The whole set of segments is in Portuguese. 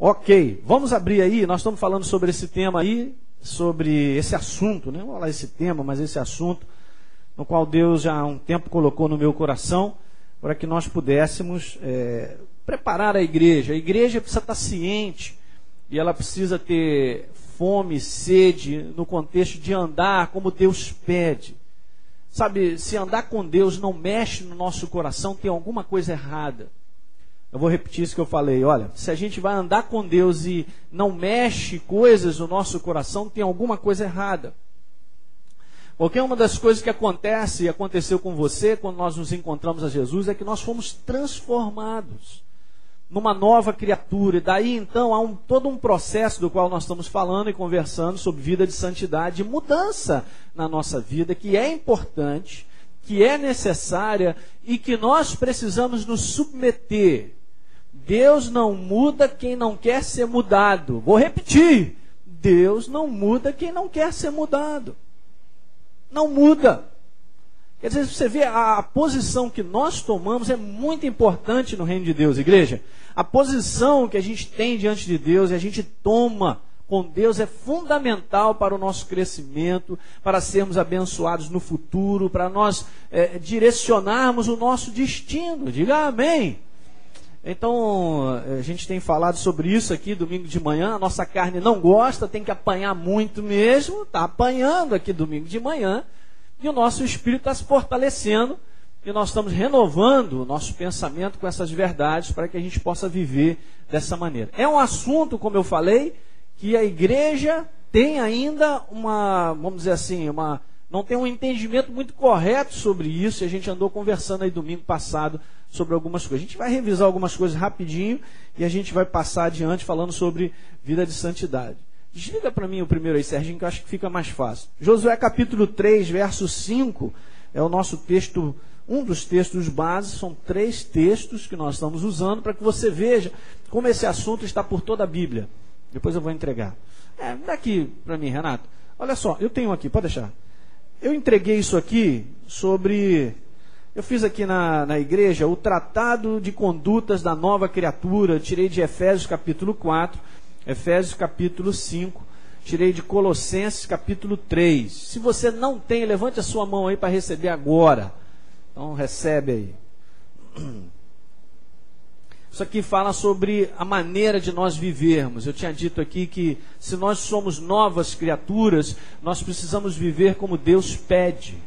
Ok, vamos abrir aí, nós estamos falando sobre esse tema aí, sobre esse assunto, né? Não vou falar esse tema, mas esse assunto, no qual Deus já há um tempo colocou no meu coração, para que nós pudéssemos preparar a igreja. A igreja precisa estar ciente, e ela precisa ter fome, sede, no contexto de andar como Deus pede. Sabe, se andar com Deus não mexe no nosso coração, tem alguma coisa errada. Eu vou repetir isso que eu falei. Olha, se a gente vai andar com Deus e não mexe coisas no nosso coração, tem alguma coisa errada. Porque uma das coisas que acontece e aconteceu com você quando nós nos encontramos a Jesus é que nós fomos transformados numa nova criatura. E daí então há todo um processo do qual nós estamos falando e conversando sobre vida de santidade e mudança na nossa vida, que é importante, que é necessária e que nós precisamos nos submeter. Deus não muda quem não quer ser mudado. Vou repetir. Deus não muda quem não quer ser mudado. Não muda. Quer dizer, você vê, a posição que nós tomamos é muito importante no reino de Deus, igreja. A posição que a gente tem diante de Deus e a gente toma com Deus é fundamental para o nosso crescimento, para sermos abençoados no futuro, para nós direcionarmos o nosso destino. Diga amém. Então, a gente tem falado sobre isso aqui domingo de manhã. A nossa carne não gosta, tem que apanhar muito mesmo. Está apanhando aqui domingo de manhã. E o nosso espírito está se fortalecendo. E nós estamos renovando o nosso pensamento com essas verdades para que a gente possa viver dessa maneira. É um assunto, como eu falei, que a igreja tem ainda vamos dizer assim, não tem um entendimento muito correto sobre isso. E a gente andou conversando aí domingo passado sobre algumas coisas. A gente vai revisar algumas coisas rapidinho e a gente vai passar adiante falando sobre vida de santidade. Desliga para mim o primeiro aí, Serginho, que eu acho que fica mais fácil. Josué capítulo 3, verso 5, é o nosso texto, um dos textos básicos. São 3 textos que nós estamos usando para que você veja como esse assunto está por toda a Bíblia. Depois eu vou entregar. Dá aqui para mim, Renato. Olha só, eu tenho aqui, pode deixar. Eu entreguei isso aqui sobre... Eu fiz aqui na igreja o Tratado de Condutas da Nova Criatura. Tirei de Efésios capítulo 4, Efésios capítulo 5. Tirei de Colossenses capítulo 3. Se você não tem, levante a sua mão aí para receber agora. Então recebe aí. Isso aqui fala sobre a maneira de nós vivermos. Eu tinha dito aqui que se nós somos novas criaturas, nós precisamos viver como Deus pede.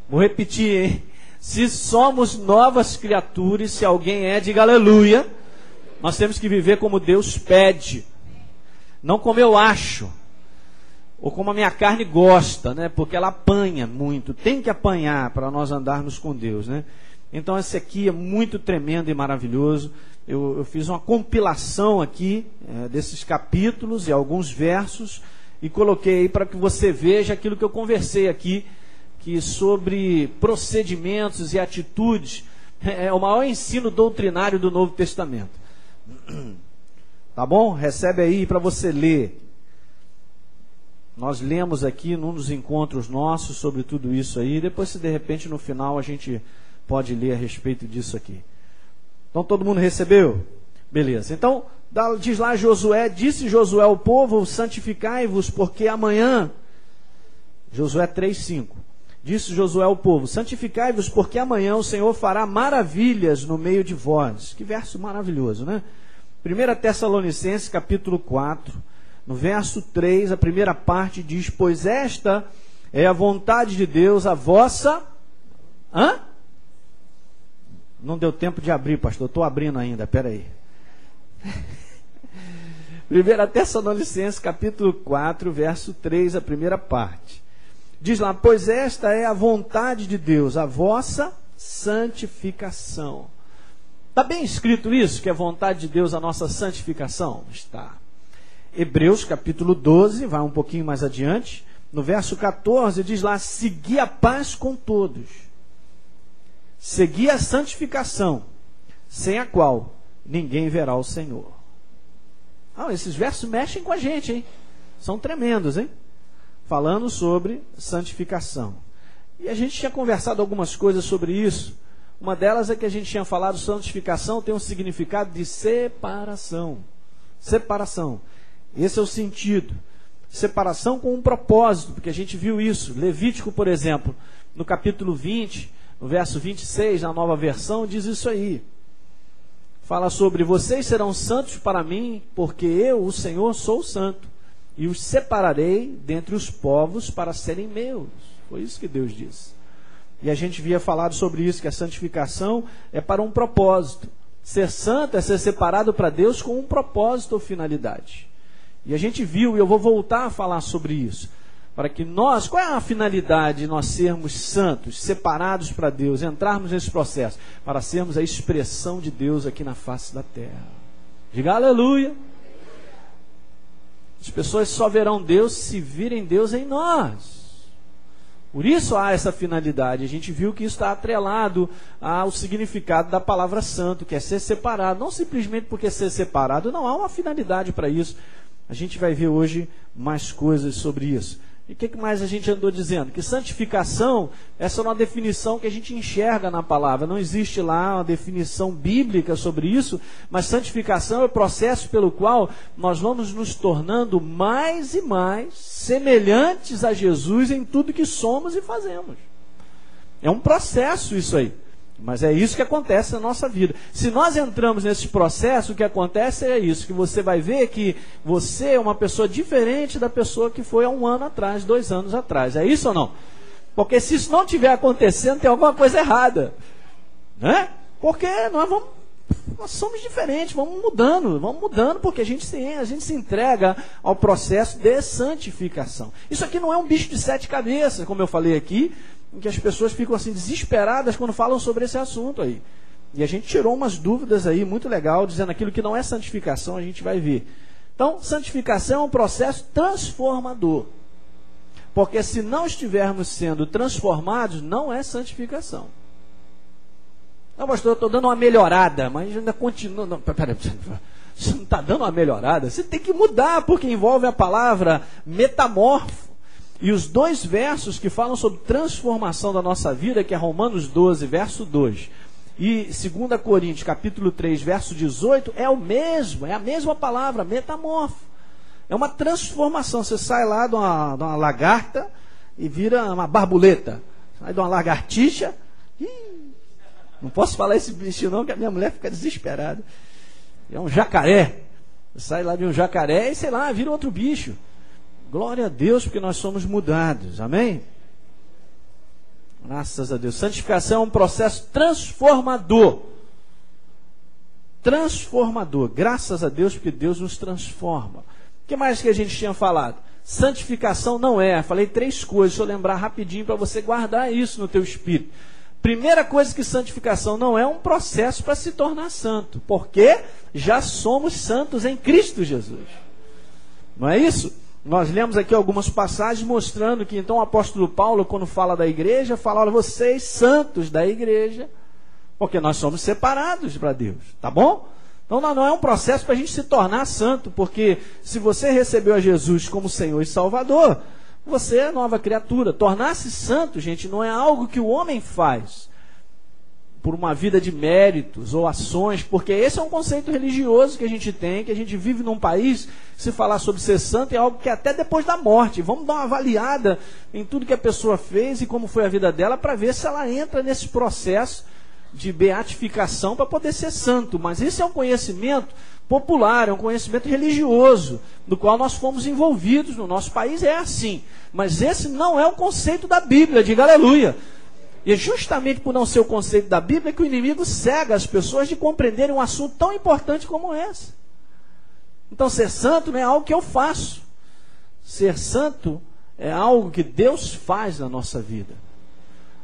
Vou repetir, hein? Se somos novas criaturas, se alguém diga aleluia, nós temos que viver como Deus pede. Não como eu acho, ou como a minha carne gosta, né? Porque ela apanha muito. Tem que apanhar para nós andarmos com Deus, né? Então esse aqui é muito tremendo e maravilhoso. Eu fiz uma compilação aqui desses capítulos e alguns versos e coloquei aí para que você veja aquilo que eu conversei aqui, que sobre procedimentos e atitudes é o maior ensino doutrinário do Novo Testamento. Tá bom? Recebe aí para você ler. Nós lemos aqui num dos encontros nossos sobre tudo isso aí. Depois, se de repente no final a gente pode ler a respeito disso aqui. Então todo mundo recebeu? Beleza. Então diz lá Josué, disse Josué ao povo, santificai-vos, porque amanhã, Josué 3:5, disse Josué ao povo, santificai-vos, porque amanhã o Senhor fará maravilhas no meio de vós. Que verso maravilhoso, né? 1 Tessalonicenses capítulo 4, no verso 3, a primeira parte diz, pois esta é a vontade de Deus, a vossa... Não deu tempo de abrir, pastor. Estou abrindo ainda, peraí. 1 Tessalonicenses capítulo 4, verso 3, a primeira parte. Diz lá, pois esta é a vontade de Deus, a vossa santificação. Está bem escrito isso, que é a vontade de Deus, a nossa santificação? Está. Hebreus capítulo 12, vai um pouquinho mais adiante. No verso 14 diz lá, segui a paz com todos. Segui a santificação, sem a qual ninguém verá o Senhor. Esses versos mexem com a gente, hein? São tremendos, hein? Falando sobre santificação. E a gente tinha conversado algumas coisas sobre isso. Uma delas é que a gente tinha falado, santificação tem um significado de separação. Separação. Esse é o sentido. Separação com um propósito, porque a gente viu isso. Levítico, por exemplo, no capítulo 20, no verso 26, na nova versão, diz isso aí. Fala sobre: vocês serão santos para mim, porque eu, o Senhor, sou santo, e os separarei dentre os povos para serem meus. Foi isso que Deus disse. E a gente havia falado sobre isso, que a santificação é para um propósito. Ser santo é ser separado para Deus com um propósito ou finalidade. E a gente viu, e eu vou voltar a falar sobre isso, para que nós, qual é a finalidade de nós sermos santos, separados para Deus, entrarmos nesse processo? Para sermos a expressão de Deus aqui na face da terra. Diga aleluia. As pessoas só verão Deus se virem Deus em nós. Por isso há essa finalidade. A gente viu que isso está atrelado ao significado da palavra santo, que é ser separado. Não simplesmente porque ser separado, não, há uma finalidade para isso. A gente vai ver hoje mais coisas sobre isso. E o que mais a gente andou dizendo? Que santificação, essa é uma definição que a gente enxerga na palavra. Não existe lá uma definição bíblica sobre isso, mas santificação é o processo pelo qual nós vamos nos tornando mais e mais semelhantes a Jesus em tudo que somos e fazemos. É um processo isso aí. Mas é isso que acontece na nossa vida. Se nós entramos nesse processo, o que acontece é isso, que você vai ver que você é uma pessoa diferente da pessoa que foi há 1 ano atrás, 2 anos atrás. É isso ou não? Porque se isso não estiver acontecendo, tem alguma coisa errada. Né? Porque nós somos diferentes, vamos mudando, porque a gente se entrega ao processo de santificação. Isso aqui não é um bicho de 7 cabeças, como eu falei aqui, em que as pessoas ficam assim desesperadas quando falam sobre esse assunto aí. E a gente tirou umas dúvidas aí, muito legal, dizendo aquilo que não é santificação, a gente vai ver. Então, santificação é um processo transformador. Porque se não estivermos sendo transformados, não é santificação. Não, pastor, eu estou dando uma melhorada, mas ainda continua... Não, peraí, você não está dando uma melhorada? Você tem que mudar, porque envolve a palavra metamorfo. E os 2 versos que falam sobre transformação da nossa vida, que é Romanos 12, verso 2, e 2 Coríntios, capítulo 3, verso 18, é o mesmo, é a mesma palavra, metamorfo. É uma transformação. Você sai lá de uma lagarta e vira uma barbuleta. Sai de uma lagartixa. Não posso falar esse bicho não, que a minha mulher fica desesperada. É um jacaré. Você sai lá de um jacaré e, sei lá, vira outro bicho. Glória a Deus, porque nós somos mudados. Amém? Graças a Deus. Santificação é um processo transformador. Transformador. Graças a Deus, porque Deus nos transforma. O que mais que a gente tinha falado? Santificação não é. Falei 3 coisas. Deixa eu lembrar rapidinho para você guardar isso no teu espírito. Primeira coisa que santificação não é um processo para se tornar santo. Porque já somos santos em Cristo Jesus. Não é isso? Nós lemos aqui algumas passagens mostrando que então o apóstolo Paulo, quando fala da igreja, fala: olha, vocês santos da igreja, porque nós somos separados para Deus, tá bom? Então não é um processo para a gente se tornar santo, porque se você recebeu a Jesus como Senhor e Salvador, você é nova criatura. Tornar-se santo, gente, não é algo que o homem faz por uma vida de méritos ou ações, porque esse é um conceito religioso que a gente tem, que a gente vive num país, se falar sobre ser santo é algo que até depois da morte, vamos dar uma avaliada em tudo que a pessoa fez e como foi a vida dela, para ver se ela entra nesse processo de beatificação para poder ser santo. Mas esse é um conhecimento popular, é um conhecimento religioso, no qual nós fomos envolvidos, no nosso país é assim, mas esse não é o conceito da Bíblia, diga aleluia. E é justamente por não ser o conceito da Bíblia que o inimigo cega as pessoas de compreenderem um assunto tão importante como esse. Então, ser santo não é algo que eu faço. Ser santo é algo que Deus faz na nossa vida.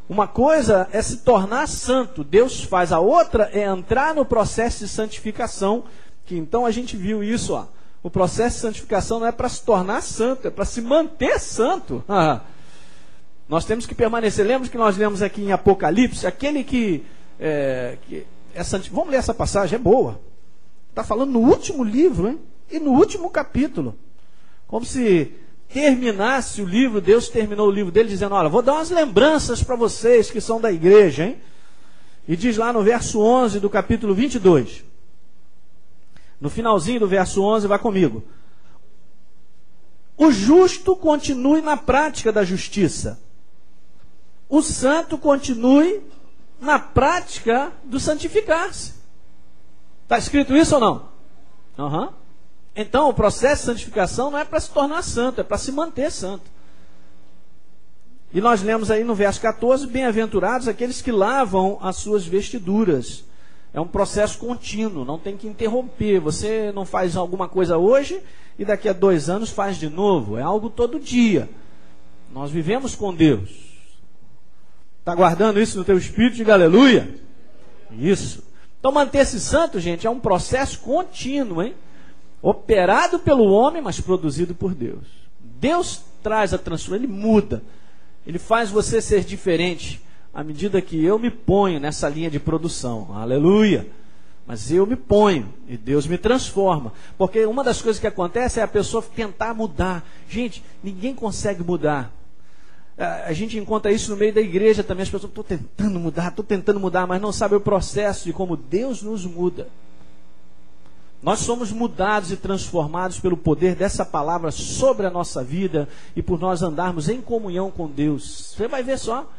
Uma coisa é se tornar santo, Deus faz. A outra é entrar no processo de santificação, que então a gente viu isso, ó. O processo de santificação não é para se tornar santo, é para se manter santo. Nós temos que permanecer. Lembra que nós lemos aqui em Apocalipse, aquele que é santificado. Vamos ler essa passagem, é boa. Está falando no último livro, hein? E no último capítulo. Como se terminasse o livro, Deus terminou o livro dele dizendo: olha, vou dar umas lembranças para vocês que são da igreja, hein? E diz lá no verso 11 do capítulo 22. No finalzinho do verso 11, vai comigo. O justo continue na prática da justiça. O santo continue na prática do santificar-se. Está escrito isso ou não? Uhum. Então, o processo de santificação não é para se tornar santo, é para se manter santo. E nós lemos aí no verso 14, bem-aventurados aqueles que lavam as suas vestiduras. É um processo contínuo, não tem que interromper. Você não faz alguma coisa hoje e daqui a 2 anos faz de novo. É algo todo dia. Nós vivemos com Deus. Está guardando isso no teu espírito? Diga aleluia. Isso. Então manter-se santo, gente, é um processo contínuo, hein? Operado pelo homem, mas produzido por Deus. Deus traz a transformação, Ele muda. Ele faz você ser diferente à medida que eu me ponho nessa linha de produção. Aleluia! Mas eu me ponho e Deus me transforma. Porque uma das coisas que acontece é a pessoa tentar mudar. Gente, ninguém consegue mudar. A gente encontra isso no meio da igreja também. As pessoas estão tentando mudar, mas não sabem o processo de como Deus nos muda. Nós somos mudados e transformados pelo poder dessa palavra sobre a nossa vida e por nós andarmos em comunhão com Deus. Você vai ver só.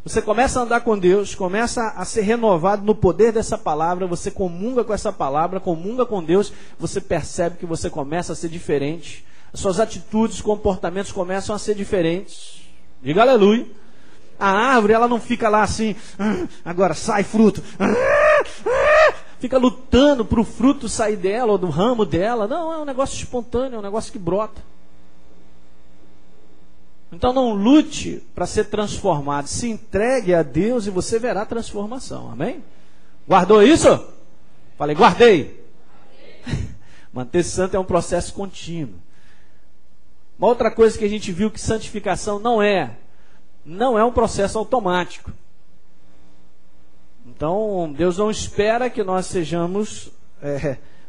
Você começa a andar com Deus, começa a ser renovado no poder dessa palavra, você comunga com essa palavra, comunga com Deus, você percebe que você começa a ser diferente. As suas atitudes, comportamentos começam a ser diferentes. Diga aleluia. A árvore, ela não fica lá assim, agora sai fruto. Fica lutando para o fruto sair dela ou do ramo dela. Não, é um negócio espontâneo, é um negócio que brota. Então não lute para ser transformado. Se entregue a Deus e você verá transformação. Amém? Guardou isso? Falei, guardei. Manter-se santo é um processo contínuo. Uma outra coisa que a gente viu que santificação não é um processo automático. Então, Deus não espera que nós sejamos,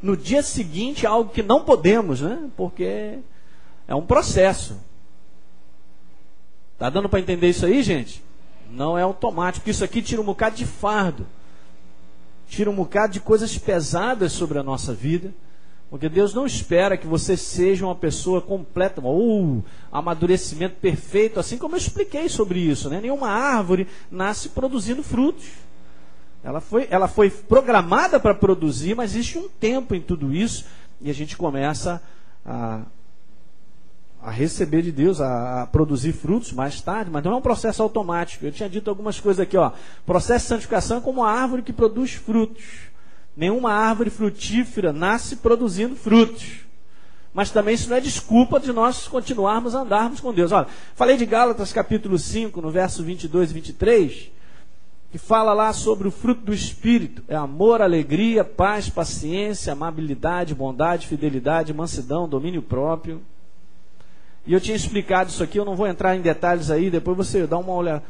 no dia seguinte, algo que não podemos, né? Porque é um processo. Está dando para entender isso aí, gente? Não é automático. Isso aqui tira um bocado de fardo. Tira um bocado de coisas pesadas sobre a nossa vida. Porque Deus não espera que você seja uma pessoa completa, amadurecimento perfeito, assim como eu expliquei sobre isso, né? Nenhuma árvore nasce produzindo frutos. Ela foi programada para produzir, mas existe um tempo em tudo isso, e a gente começa a receber de Deus, a produzir frutos mais tarde, mas não é um processo automático. Eu tinha dito algumas coisas aqui, ó. Processo de santificação é como uma árvore que produz frutos. Nenhuma árvore frutífera nasce produzindo frutos. Mas também isso não é desculpa de nós continuarmos a andarmos com Deus. Olha, falei de Gálatas capítulo 5, no verso 22 e 23, que fala lá sobre o fruto do Espírito. É amor, alegria, paz, paciência, amabilidade, bondade, fidelidade, mansidão, domínio próprio. E eu tinha explicado isso aqui, eu não vou entrar em detalhes aí, depois você dá uma olhada.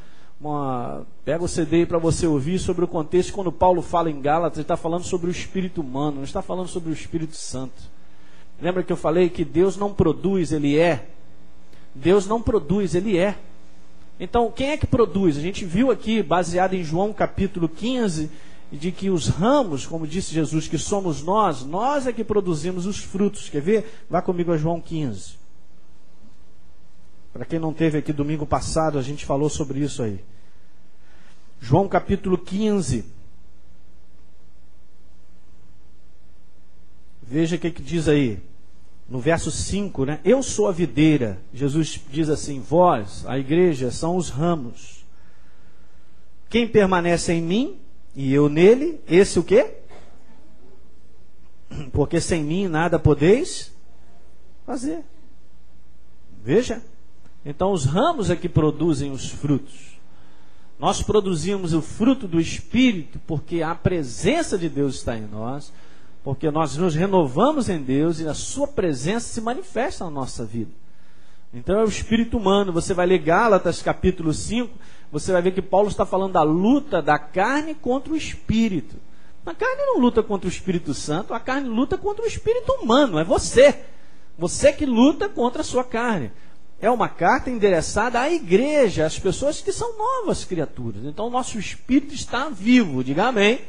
Pega o CD aí para você ouvir sobre o contexto. Quando Paulo fala em Gálatas, ele está falando sobre o espírito humano, não está falando sobre o Espírito Santo. Lembra que eu falei que Deus não produz, Ele é. Deus não produz, Ele é. Então, quem é que produz? A gente viu aqui, baseado em João capítulo 15, de que os ramos, como disse Jesus, que somos nós é que produzimos os frutos. Quer ver? Vá comigo a João 15. Para quem não teve aqui domingo passado, a gente falou sobre isso aí. João capítulo 15. Veja o que diz aí. No verso 5, né? Eu sou a videira. Jesus diz assim, vós, a igreja, são os ramos. Quem permanece em mim e eu nele, esse o quê? Porque sem mim nada podeis fazer. Veja. Então os ramos é que produzem os frutos. Nós produzimos o fruto do Espírito porque a presença de Deus está em nós, porque nós nos renovamos em Deus e a sua presença se manifesta na nossa vida. Então é o espírito humano. Você vai ler Gálatas capítulo 5, você vai ver que Paulo está falando da luta da carne contra o Espírito. A carne não luta contra o Espírito Santo, a carne luta contra o espírito humano, é você. Você que luta contra a sua carne. É uma carta endereçada à igreja, às pessoas que são novas criaturas. Então o nosso espírito está vivo, diga amém.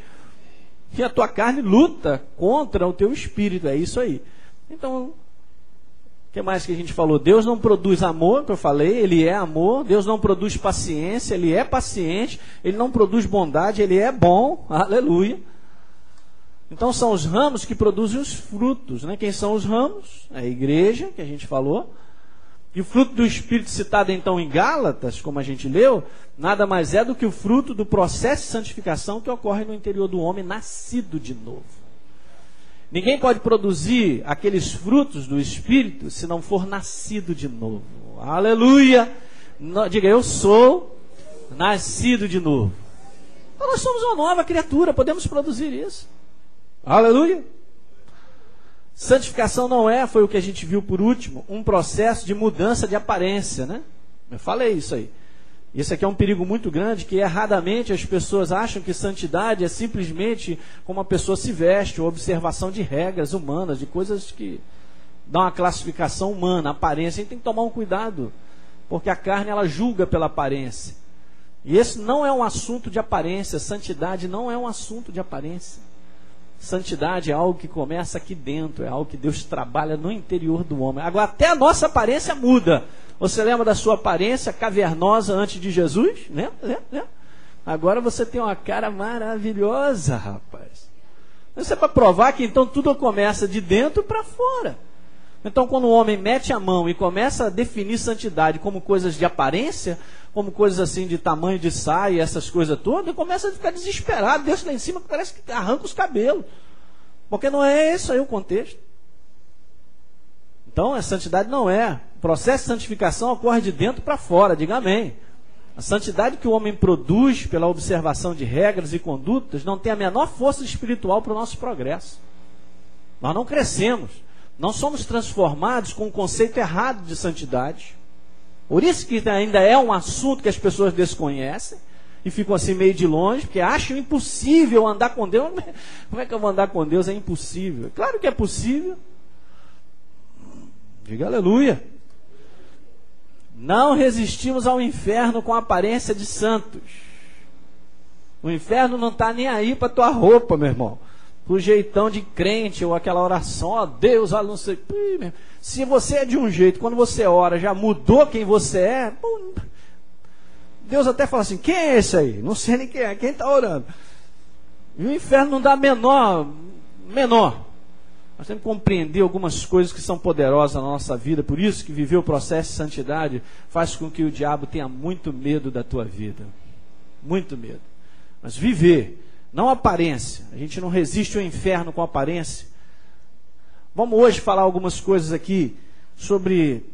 E a tua carne luta contra o teu espírito, é isso aí. Então, o que mais que a gente falou? Deus não produz amor, que eu falei, Ele é amor. Deus não produz paciência, Ele é paciente. Ele não produz bondade, Ele é bom. Aleluia. Então são os ramos que produzem os frutos, né? Quem são os ramos? É a igreja, que a gente falou. E o fruto do Espírito citado então em Gálatas, como a gente leu, nada mais é do que o fruto do processo de santificação que ocorre no interior do homem nascido de novo. Ninguém pode produzir aqueles frutos do Espírito se não for nascido de novo. Aleluia! Diga, eu sou nascido de novo. Então nós somos uma nova criatura, podemos produzir isso. Aleluia! Santificação não é, foi o que a gente viu por último, um processo de mudança de aparência, né? Eu falei isso aí. Isso aqui é um perigo muito grande, que erradamente as pessoas acham que santidade é simplesmente como a pessoa se veste, ou observação de regras humanas, de coisas que dão uma classificação humana, aparência. A gente tem que tomar um cuidado, porque a carne ela julga pela aparência. E esse não é um assunto de aparência, santidade não é um assunto de aparência. Santidade é algo que começa aqui dentro, é algo que Deus trabalha no interior do homem. Agora até a nossa aparência muda. Você lembra da sua aparência cavernosa antes de Jesus? Lembra? Agora você tem uma cara maravilhosa, rapaz. Isso é para provar que então tudo começa de dentro para fora. Então quando o homem mete a mão e começa a definir santidade como coisas de aparência, como coisas assim de tamanho de saia, essas coisas todas, ele começa a ficar desesperado. Deus lá em cima parece que arranca os cabelos. Porque não é esse aí o contexto. Então a santidade não é. O processo de santificação ocorre de dentro para fora, diga amém. A santidade que o homem produz pela observação de regras e condutas não tem a menor força espiritual para o nosso progresso. Nós não crescemos. Não somos transformados com um conceito errado de santidade. Por isso que ainda é um assunto que as pessoas desconhecem e ficam assim meio de longe, porque acham impossível andar com Deus. Como é que eu vou andar com Deus? É impossível. Claro que é possível. Diga aleluia. Não resistimos ao inferno com a aparência de santos. O inferno não está nem aí para tua roupa, meu irmão. Pro jeitão de crente, ou aquela oração, ó Deus, ó não sei. Se você é de um jeito, quando você ora, já mudou quem você é, pô, Deus até fala assim, quem é esse aí? Não sei nem quem é, quem está orando. E o inferno não dá menor. Nós temos que compreender algumas coisas que são poderosas na nossa vida, por isso que viver o processo de santidade faz com que o diabo tenha muito medo da tua vida. Muito medo. Mas viver, não aparência. A gente não resiste ao inferno com aparência. Vamos hoje falar algumas coisas aqui sobre...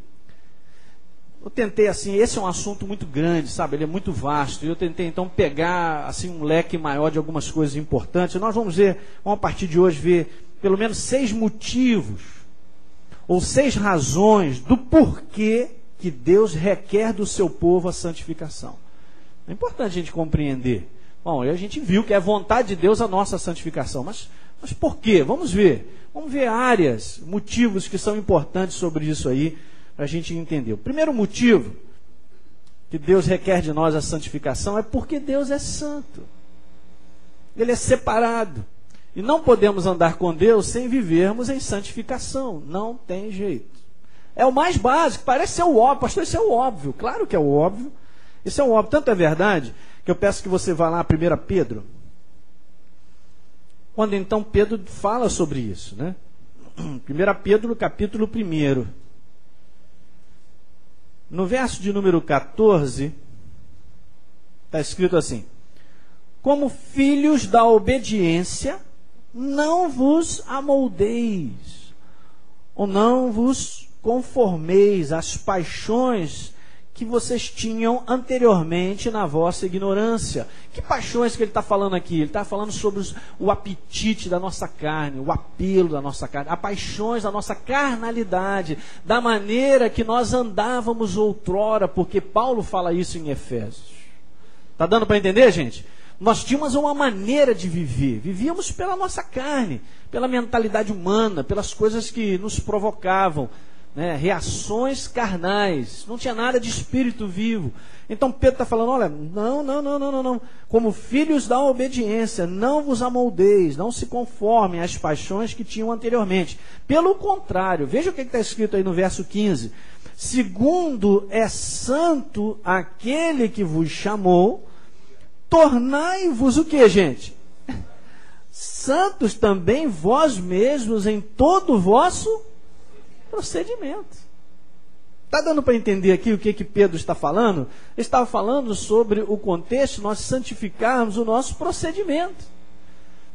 Eu tentei assim, esse é um assunto muito grande, sabe? Ele é muito vasto. E eu tentei então pegar assim um leque maior de algumas coisas importantes. Nós vamos a partir de hoje ver pelo menos 6 motivos ou 6 razões do porquê que Deus requer do seu povo a santificação. É importante a gente compreender. Bom, a gente viu que é vontade de Deus a nossa santificação, mas por quê? Vamos ver áreas, motivos que são importantes sobre isso aí, para a gente entender. O primeiro motivo que Deus requer de nós a santificação é porque Deus é santo. Ele é separado. E não podemos andar com Deus sem vivermos em santificação. Não tem jeito. É o mais básico, parece ser o óbvio. Pastor, isso é o óbvio. Claro que é o óbvio. Isso é o óbvio. Tanto é verdade que eu peço que você vá lá a 1 Pedro. Quando então Pedro fala sobre isso, né? 1 Pedro, capítulo 1. No verso de número 14, está escrito assim: como filhos da obediência, não vos amoldeis, ou não vos conformeis às paixões que vocês tinham anteriormente na vossa ignorância. Que paixões que ele está falando aqui? Ele está falando sobre o apetite da nossa carne, o apelo da nossa carne, as paixões da nossa carnalidade, da maneira que nós andávamos outrora, porque Paulo fala isso em Efésios. Está dando para entender, gente? Nós tínhamos uma maneira de viver, vivíamos pela nossa carne, pela mentalidade humana, pelas coisas que nos provocavam. né, reações carnais, não tinha nada de espírito vivo. Então Pedro está falando, olha, não, como filhos da obediência, não vos amoldeis, não se conformem às paixões que tinham anteriormente. Pelo contrário, veja o que está escrito aí no verso 15, segundo é santo aquele que vos chamou, tornai-vos o que, gente? Santos também vós mesmos em todo o vosso procedimento. Está dando para entender aqui o que Pedro está falando? Ele estava falando sobre o contexto, nós santificarmos o nosso procedimento,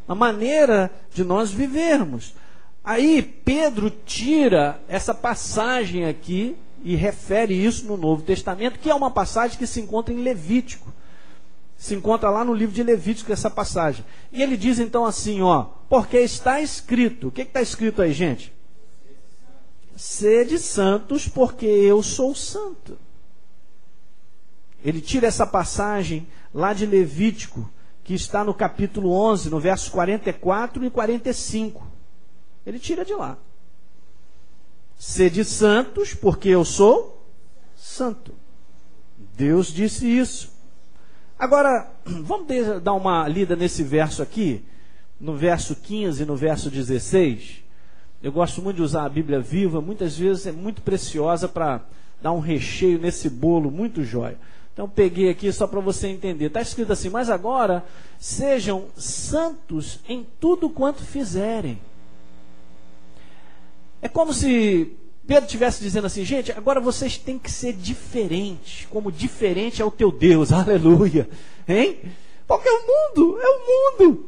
a maneira de nós vivermos. Aí Pedro tira essa passagem aqui e refere isso no Novo Testamento, que é uma passagem que se encontra em Levítico. Se encontra lá no livro de Levítico essa passagem. E ele diz então assim, ó, porque está escrito. O que está escrito aí, gente? Sede santos, porque eu sou santo. Ele tira essa passagem lá de Levítico, que está no capítulo 11, no versos 44 e 45. Ele tira de lá. Sede santos, porque eu sou santo. Deus disse isso. Agora, vamos dar uma lida nesse verso aqui, no verso 15 e no verso 16. Eu gosto muito de usar a Bíblia viva, muitas vezes é muito preciosa para dar um recheio nesse bolo muito jóia. Então peguei aqui só para você entender. Está escrito assim, mas agora sejam santos em tudo quanto fizerem. É como se Pedro estivesse dizendo assim, gente, agora vocês têm que ser diferentes, como diferente é o teu Deus, aleluia, hein? Porque o mundo.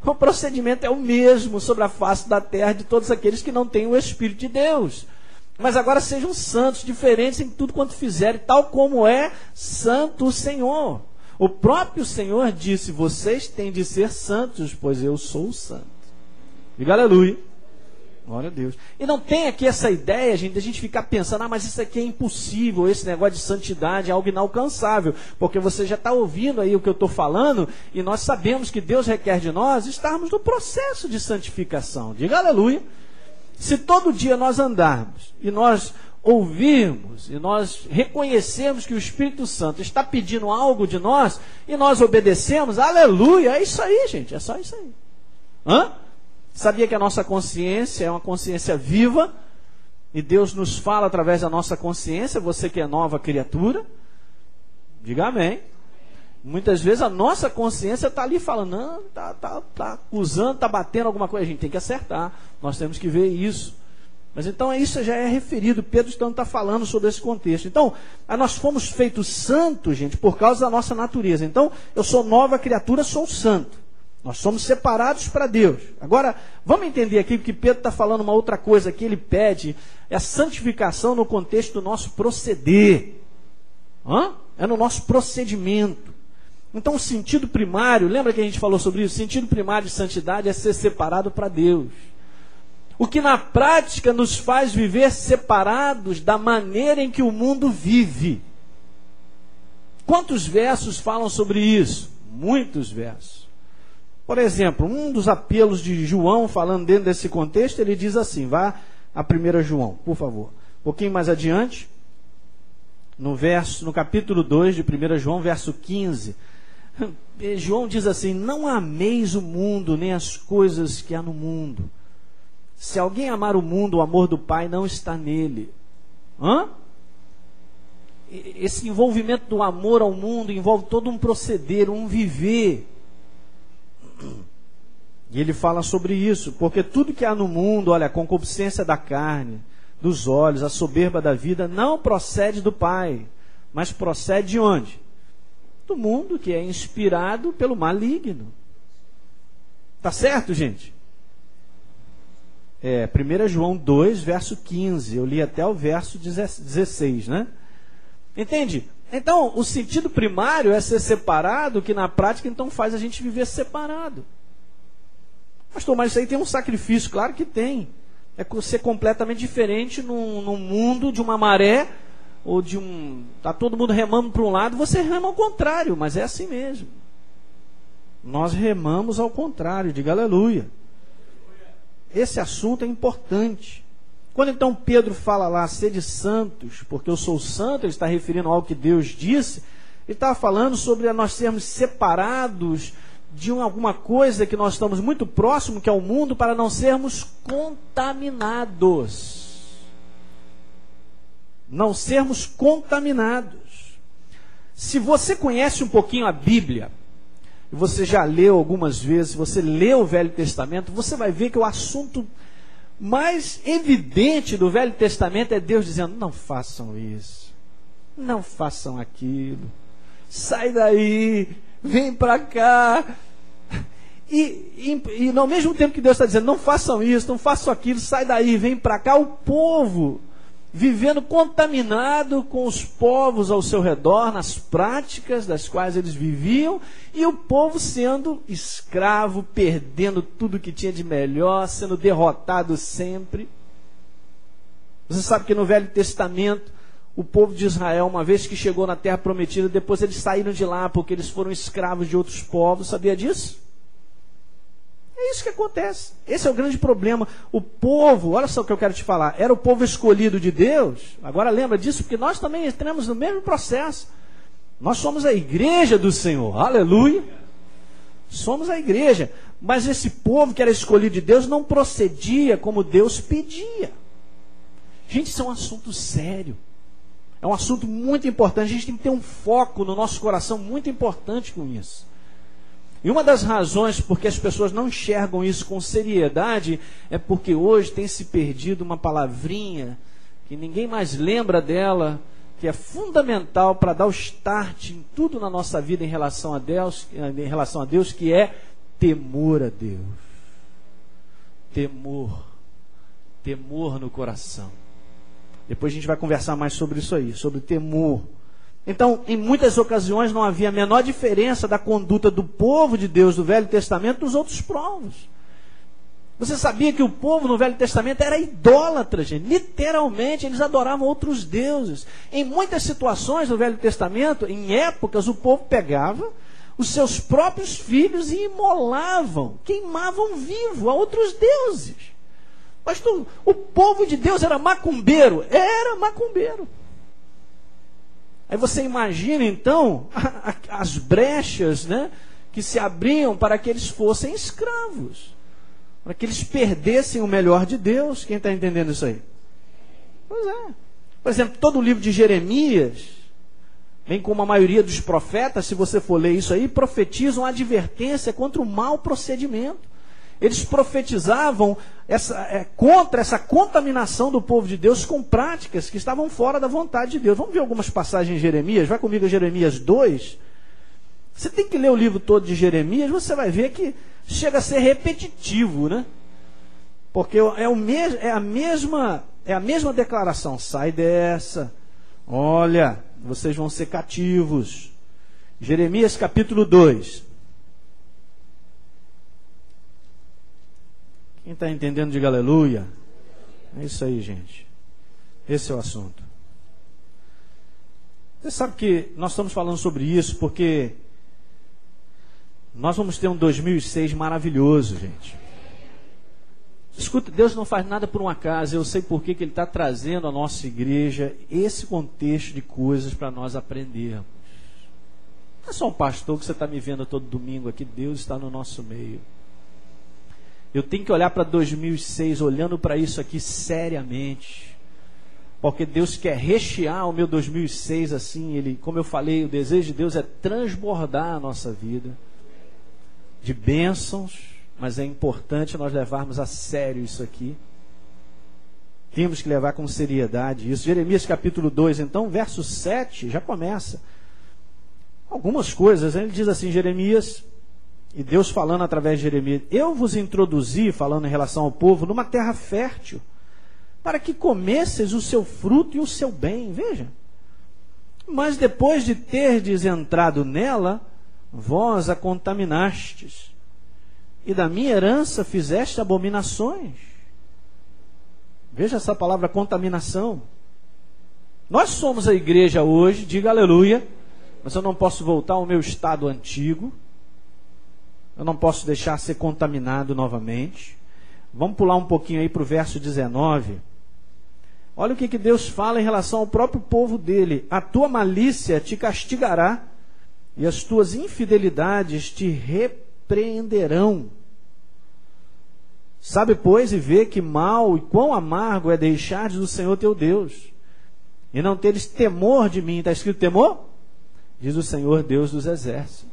O procedimento é o mesmo sobre a face da terra de todos aqueles que não têm o Espírito de Deus. Mas agora sejam santos, diferentes em tudo quanto fizerem, tal como é santo o Senhor. O próprio Senhor disse, vocês têm de ser santos, pois eu sou santo. Diga aleluia. Glória a Deus. E não tem aqui essa ideia, gente, de a gente ficar pensando, mas isso aqui é impossível, esse negócio de santidade é algo inalcançável, porque você já está ouvindo aí o que eu estou falando, e nós sabemos que Deus requer de nós estarmos no processo de santificação. Diga aleluia. Se todo dia nós andarmos, e nós ouvirmos, e nós reconhecermos que o Espírito Santo está pedindo algo de nós, e nós obedecemos, aleluia, é isso aí, gente, é só isso aí. Hã? Sabia que a nossa consciência é uma consciência viva, e Deus nos fala através da nossa consciência, você que é nova criatura, diga amém. Muitas vezes a nossa consciência está ali falando, não, tá acusando, está batendo alguma coisa, a gente tem que acertar, nós temos que ver isso. Mas então isso já é referido, Pedro então está falando sobre esse contexto. Então, nós fomos feitos santos, gente, por causa da nossa natureza. Então, eu sou nova criatura, sou santo. Nós somos separados para Deus. Agora, vamos entender aqui, porque Pedro está falando uma outra coisa que ele pede, é a santificação no contexto do nosso proceder. É no nosso procedimento. Então, o sentido primário, lembra que a gente falou sobre isso? O sentido primário de santidade é ser separado para Deus. O que na prática nos faz viver separados da maneira em que o mundo vive. Quantos versos falam sobre isso? Muitos versos. Por exemplo, um dos apelos de João, falando dentro desse contexto, ele diz assim, vá a 1 João, por favor. Um pouquinho mais adiante, no capítulo 2 de 1 João, verso 15, João diz assim, não ameis o mundo, nem as coisas que há no mundo. Se alguém amar o mundo, o amor do Pai não está nele. Esse envolvimento do amor ao mundo envolve todo um proceder, um viver. E ele fala sobre isso, porque tudo que há no mundo, olha, a concupiscência da carne, dos olhos, a soberba da vida, não procede do Pai, mas procede de onde? Do mundo, que é inspirado pelo maligno. Tá certo, gente? 1 João 2, verso 15, eu li até o verso 16, né? Entende? Então, o sentido primário é ser separado, que na prática então faz a gente viver separado. Pastor, mas isso aí tem um sacrifício? Claro que tem. É ser completamente diferente num mundo de uma maré, ou de está todo mundo remando para um lado, você rema ao contrário, mas é assim mesmo. Nós remamos ao contrário, diga aleluia. Esse assunto é importante. Quando então Pedro fala lá, sede santos, porque eu sou santo, ele está referindo ao que Deus disse, ele estava falando sobre nós sermos separados de alguma coisa que nós estamos muito próximo, que é o mundo, para não sermos contaminados. Não sermos contaminados. Se você conhece um pouquinho a Bíblia, e você já leu algumas vezes, você leu o Velho Testamento, você vai ver que o assunto mais evidente do Velho Testamento é Deus dizendo, não façam isso, não façam aquilo, sai daí, vem para cá. E ao mesmo tempo que Deus está dizendo, não façam isso, não façam aquilo, sai daí, vem para cá, o povo vivendo contaminado com os povos ao seu redor, nas práticas das quais eles viviam, e o povo sendo escravo, perdendo tudo que tinha de melhor, sendo derrotado sempre. Você sabe que no Velho Testamento, o povo de Israel, uma vez que chegou na Terra Prometida, depois eles saíram de lá porque eles foram escravos de outros povos, sabia disso? É isso que acontece. Esse é o grande problema. O povo, olha só o que eu quero te falar, era o povo escolhido de Deus. Agora lembra disso, porque nós também entramos no mesmo processo. Nós somos a igreja do Senhor, aleluia. Somos a igreja. Mas esse povo que era escolhido de Deus não procedia como Deus pedia. Gente, isso é um assunto sério. É um assunto muito importante. A gente tem que ter um foco no nosso coração muito importante com isso. E uma das razões porque as pessoas não enxergam isso com seriedade é porque hoje tem se perdido uma palavrinha que ninguém mais lembra dela, que é fundamental para dar o start em tudo na nossa vida em relação a Deus, que é temor a Deus. Temor no coração. Depois a gente vai conversar mais sobre isso aí, sobre temor. Então, em muitas ocasiões não havia a menor diferença da conduta do povo de Deus do Velho Testamento dos outros povos. Você sabia que o povo no Velho Testamento era idólatra, gente? Literalmente, eles adoravam outros deuses. Em muitas situações do Velho Testamento, em épocas, o povo pegava os seus próprios filhos e imolavam, queimavam vivo a outros deuses. Mas o povo de Deus era macumbeiro? Era macumbeiro. Aí você imagina então as brechas, né, que se abriam para que eles fossem escravos, para que eles perdessem o melhor de Deus. Quem está entendendo isso aí? Pois é. Por exemplo, todo o livro de Jeremias, bem como a maioria dos profetas, se você for ler isso aí, profetizam a advertência contra o mau procedimento. Eles profetizavam contra essa contaminação do povo de Deus com práticas que estavam fora da vontade de Deus. Vamos ver algumas passagens em Jeremias. Vai comigo a Jeremias 2. Você tem que ler o livro todo de Jeremias, você vai ver que chega a ser repetitivo, né? Porque é a mesma declaração. Sai dessa. Olha, vocês vão ser cativos. Jeremias capítulo 2. Quem está entendendo, diga aleluia. É isso aí, gente. Esse é o assunto. Você sabe que nós estamos falando sobre isso porque nós vamos ter um 2006 maravilhoso, gente. Escuta, Deus não faz nada por um acaso. Eu sei por que Ele está trazendo à nossa igreja esse contexto de coisas para nós aprendermos. Não é só um pastor que você está me vendo todo domingo aqui. Deus está no nosso meio. Eu tenho que olhar para 2006, olhando para isso aqui seriamente, porque Deus quer rechear o meu 2006 assim. Como eu falei, o desejo de Deus é transbordar a nossa vida de bênçãos, mas é importante nós levarmos a sério isso aqui. Temos que levar com seriedade isso. Jeremias capítulo 2, então, verso 7, já começa. Algumas coisas, ele diz assim, Jeremias... E Deus falando através de Jeremias, eu vos introduzi, falando em relação ao povo, numa terra fértil, para que comesseis o seu fruto e o seu bem. Veja. Mas depois de terdes entrado nela, vós a contaminastes, e da minha herança fizeste abominações. Veja essa palavra contaminação. Nós somos a igreja hoje, diga aleluia, mas eu não posso voltar ao meu estado antigo. Eu não posso deixar ser contaminado novamente. Vamos pular um pouquinho aí para o verso 19. Olha o que Deus fala em relação ao próprio povo dele. A tua malícia te castigará e as tuas infidelidades te repreenderão. Sabe, pois, e vê que mal e quão amargo é deixares o Senhor teu Deus e não teres temor de mim. Está escrito temor? Diz o Senhor Deus dos exércitos.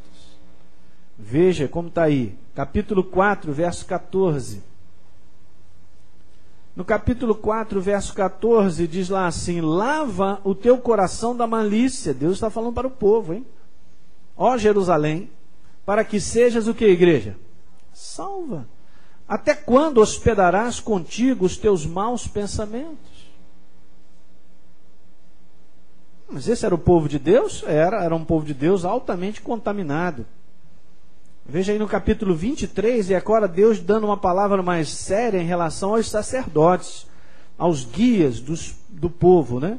Veja como está aí. Capítulo 4, verso 14. No capítulo 4, verso 14, diz lá assim: lava o teu coração da malícia. Deus está falando para o povo, hein? Ó Jerusalém, para que sejas o que, igreja? Salva. Até quando hospedarás contigo os teus maus pensamentos? Mas esse era o povo de Deus? Era um povo de Deus altamente contaminado. Veja aí no capítulo 23, e agora Deus dando uma palavra mais séria em relação aos sacerdotes, aos guias do povo, né?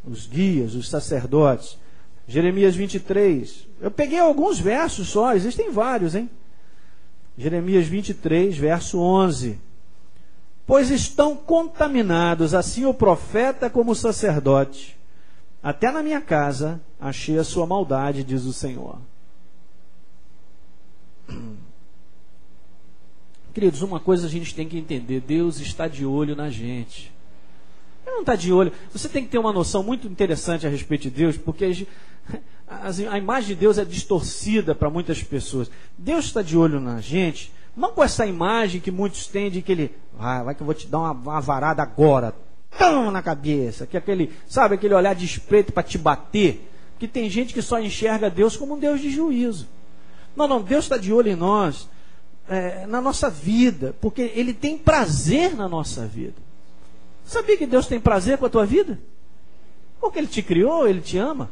Os guias, os sacerdotes. Jeremias 23. Eu peguei alguns versos só, existem vários, hein? Jeremias 23, verso 11. Pois estão contaminados, assim o profeta como o sacerdote. Até na minha casa achei a sua maldade, diz o Senhor. Queridos, uma coisa a gente tem que entender: Deus está de olho na gente. Ele não está de olho. Você tem que ter uma noção muito interessante a respeito de Deus, porque a imagem de Deus é distorcida para muitas pessoas. Deus está de olho na gente, não com essa imagem que muitos têm de que ele vai que eu vou te dar uma varada agora, tão na cabeça, que aquele, sabe, aquele olhar de espreito para te bater. Porque tem gente que só enxerga Deus como um Deus de juízo. Não, Deus está de olho em nós, na nossa vida, porque Ele tem prazer na nossa vida. Sabia que Deus tem prazer com a tua vida? Porque Ele te criou, Ele te ama.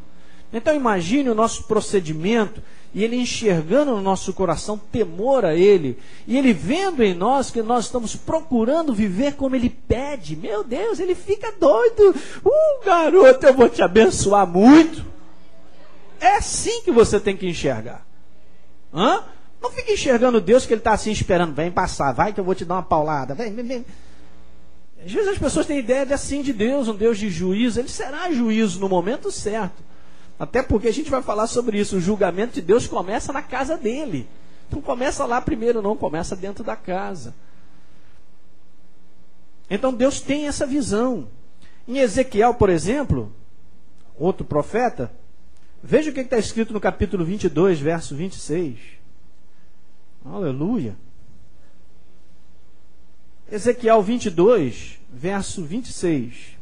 Então imagine o nosso procedimento, e Ele enxergando no nosso coração temor a Ele, e Ele vendo em nós que nós estamos procurando viver como Ele pede. Meu Deus, Ele fica doido. Garoto, eu vou te abençoar muito. É assim que você tem que enxergar. Não fique enxergando Deus que Ele está assim esperando. Vem passar, vai que eu vou te dar uma paulada. Vem. Às vezes as pessoas têm ideia de Deus, um Deus de juízo. Ele será juízo no momento certo. Até porque a gente vai falar sobre isso. O julgamento de Deus começa na casa dele. Não começa lá primeiro, não. Começa dentro da casa. Então Deus tem essa visão. Em Ezequiel, por exemplo, outro profeta, veja o que está escrito no capítulo 22, verso 26. Aleluia. Ezequiel 22, verso 26.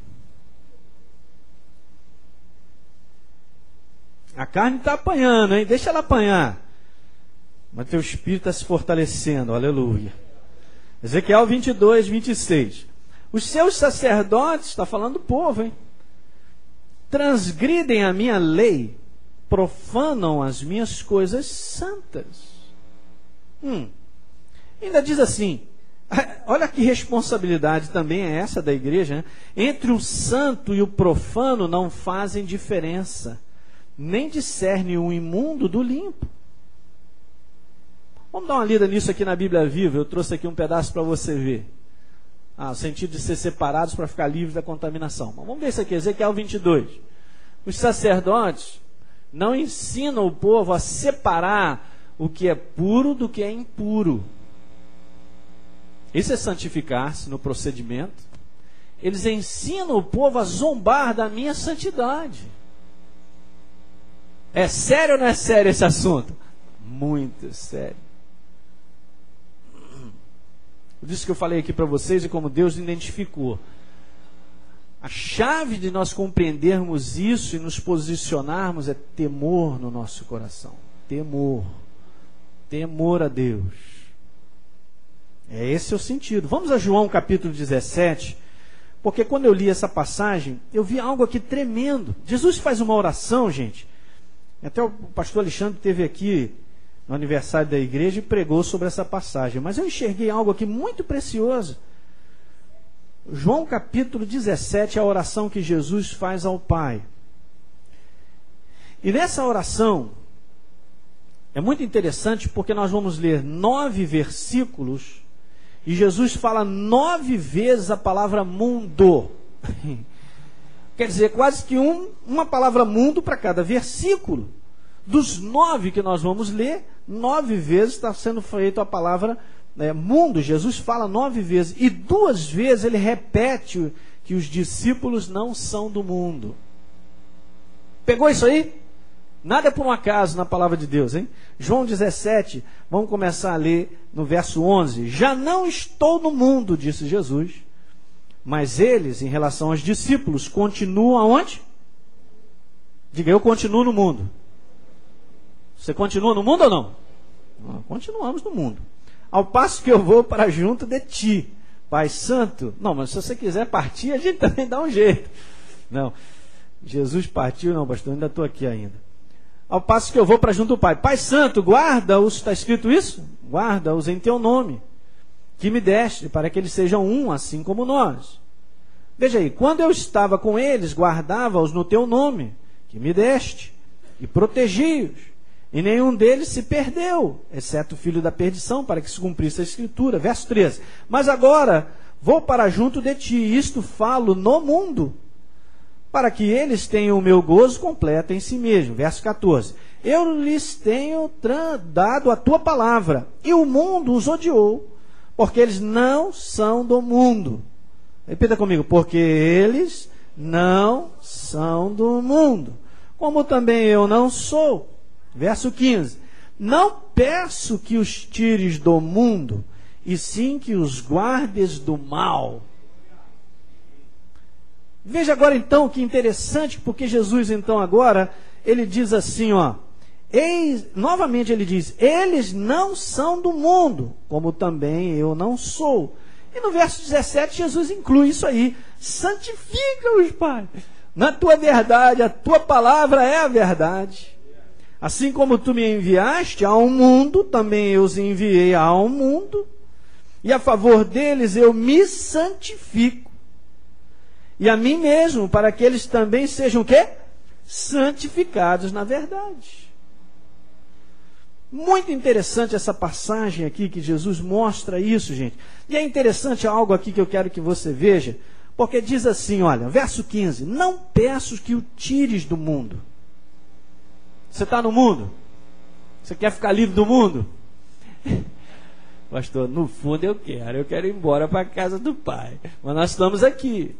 A carne está apanhando, hein? Deixa ela apanhar. Mas teu espírito está se fortalecendo, aleluia. Ezequiel 22, 26. Os seus sacerdotes, está falando do povo, hein? Transgridem a minha lei, profanam as minhas coisas santas. Ainda diz assim, olha que responsabilidade também é essa da igreja, né? Entre o santo e o profano não fazem diferença, nem discernem o imundo do limpo. Vamos dar uma lida nisso aqui na Bíblia Viva. Eu trouxe aqui um pedaço para você ver. O sentido de ser separados para ficar livres da contaminação. Mas vamos ver isso aqui, Ezequiel 22. Os sacerdotes não ensinam o povo a separar o que é puro do que é impuro. Isso é santificar-se no procedimento. Eles ensinam o povo a zombar da minha santidade. É sério ou não é sério esse assunto? Muito sério. Por isso que eu falei aqui para vocês e como Deus identificou. A chave de nós compreendermos isso e nos posicionarmos é temor no nosso coração. Temor. Temor a Deus. Esse é o sentido. Vamos a João capítulo 17, porque quando eu li essa passagem, eu vi algo aqui tremendo. Jesus faz uma oração, gente. Até o pastor Alexandre esteve aqui no aniversário da igreja e pregou sobre essa passagem. Mas eu enxerguei algo aqui muito precioso. João capítulo 17 é a oração que Jesus faz ao Pai. E nessa oração, é muito interessante porque nós vamos ler 9 versículos e Jesus fala 9 vezes a palavra mundo. Quer dizer, quase que uma palavra mundo para cada versículo. Dos 9 que nós vamos ler, 9 vezes está sendo feita a palavra mundo. Jesus fala 9 vezes. E 2 vezes ele repete que os discípulos não são do mundo. Pegou isso aí? Nada é por um acaso na palavra de Deus, hein? João 17, vamos começar a ler no verso 11. Já não estou no mundo, disse Jesus, mas eles, em relação aos discípulos, continuam aonde? Diga, eu continuo no mundo. Você continua no mundo ou não? Continuamos no mundo. Ao passo que eu vou para junto de ti, Pai Santo. Não, mas se você quiser partir, a gente também dá um jeito. Não, Jesus partiu, não, pastor, ainda estou aqui ainda. Ao passo que eu vou para junto do Pai. Pai Santo, guarda-os, está escrito isso? Guarda-os em teu nome, que me deste, para que eles sejam um, assim como nós. Veja aí, quando eu estava com eles, guardava-os no teu nome, que me deste, e protegi-os. E nenhum deles se perdeu, exceto o filho da perdição, para que se cumprisse a escritura. Verso 13. Mas agora vou para junto de ti, e isto falo no mundo, para que eles tenham o meu gozo completo em si mesmo. Verso 14. Eu lhes tenho dado a tua palavra, e o mundo os odiou, porque eles não são do mundo. Repita comigo, porque eles não são do mundo, como também eu não sou. Verso 15. Não peço que os tires do mundo, e sim que os guardes do mal. Veja agora então que interessante, porque Jesus então agora, ele diz assim, novamente ele diz, eles não são do mundo, como também eu não sou. E no verso 17 Jesus inclui isso aí, santifica-os, Pai, na tua verdade, a tua palavra é a verdade. Assim como tu me enviaste ao mundo, também eu os enviei ao mundo, e a favor deles eu me santifico, e a mim mesmo, para que eles também sejam o quê? Santificados na verdade. Muito interessante essa passagem aqui, que Jesus mostra isso, gente. E é interessante algo aqui que eu quero que você veja, porque diz assim, olha, verso 15, não peço que o tires do mundo. Você está no mundo? Você quer ficar livre do mundo? Pastor, no fundo eu quero ir embora para a casa do Pai. Mas nós estamos aqui.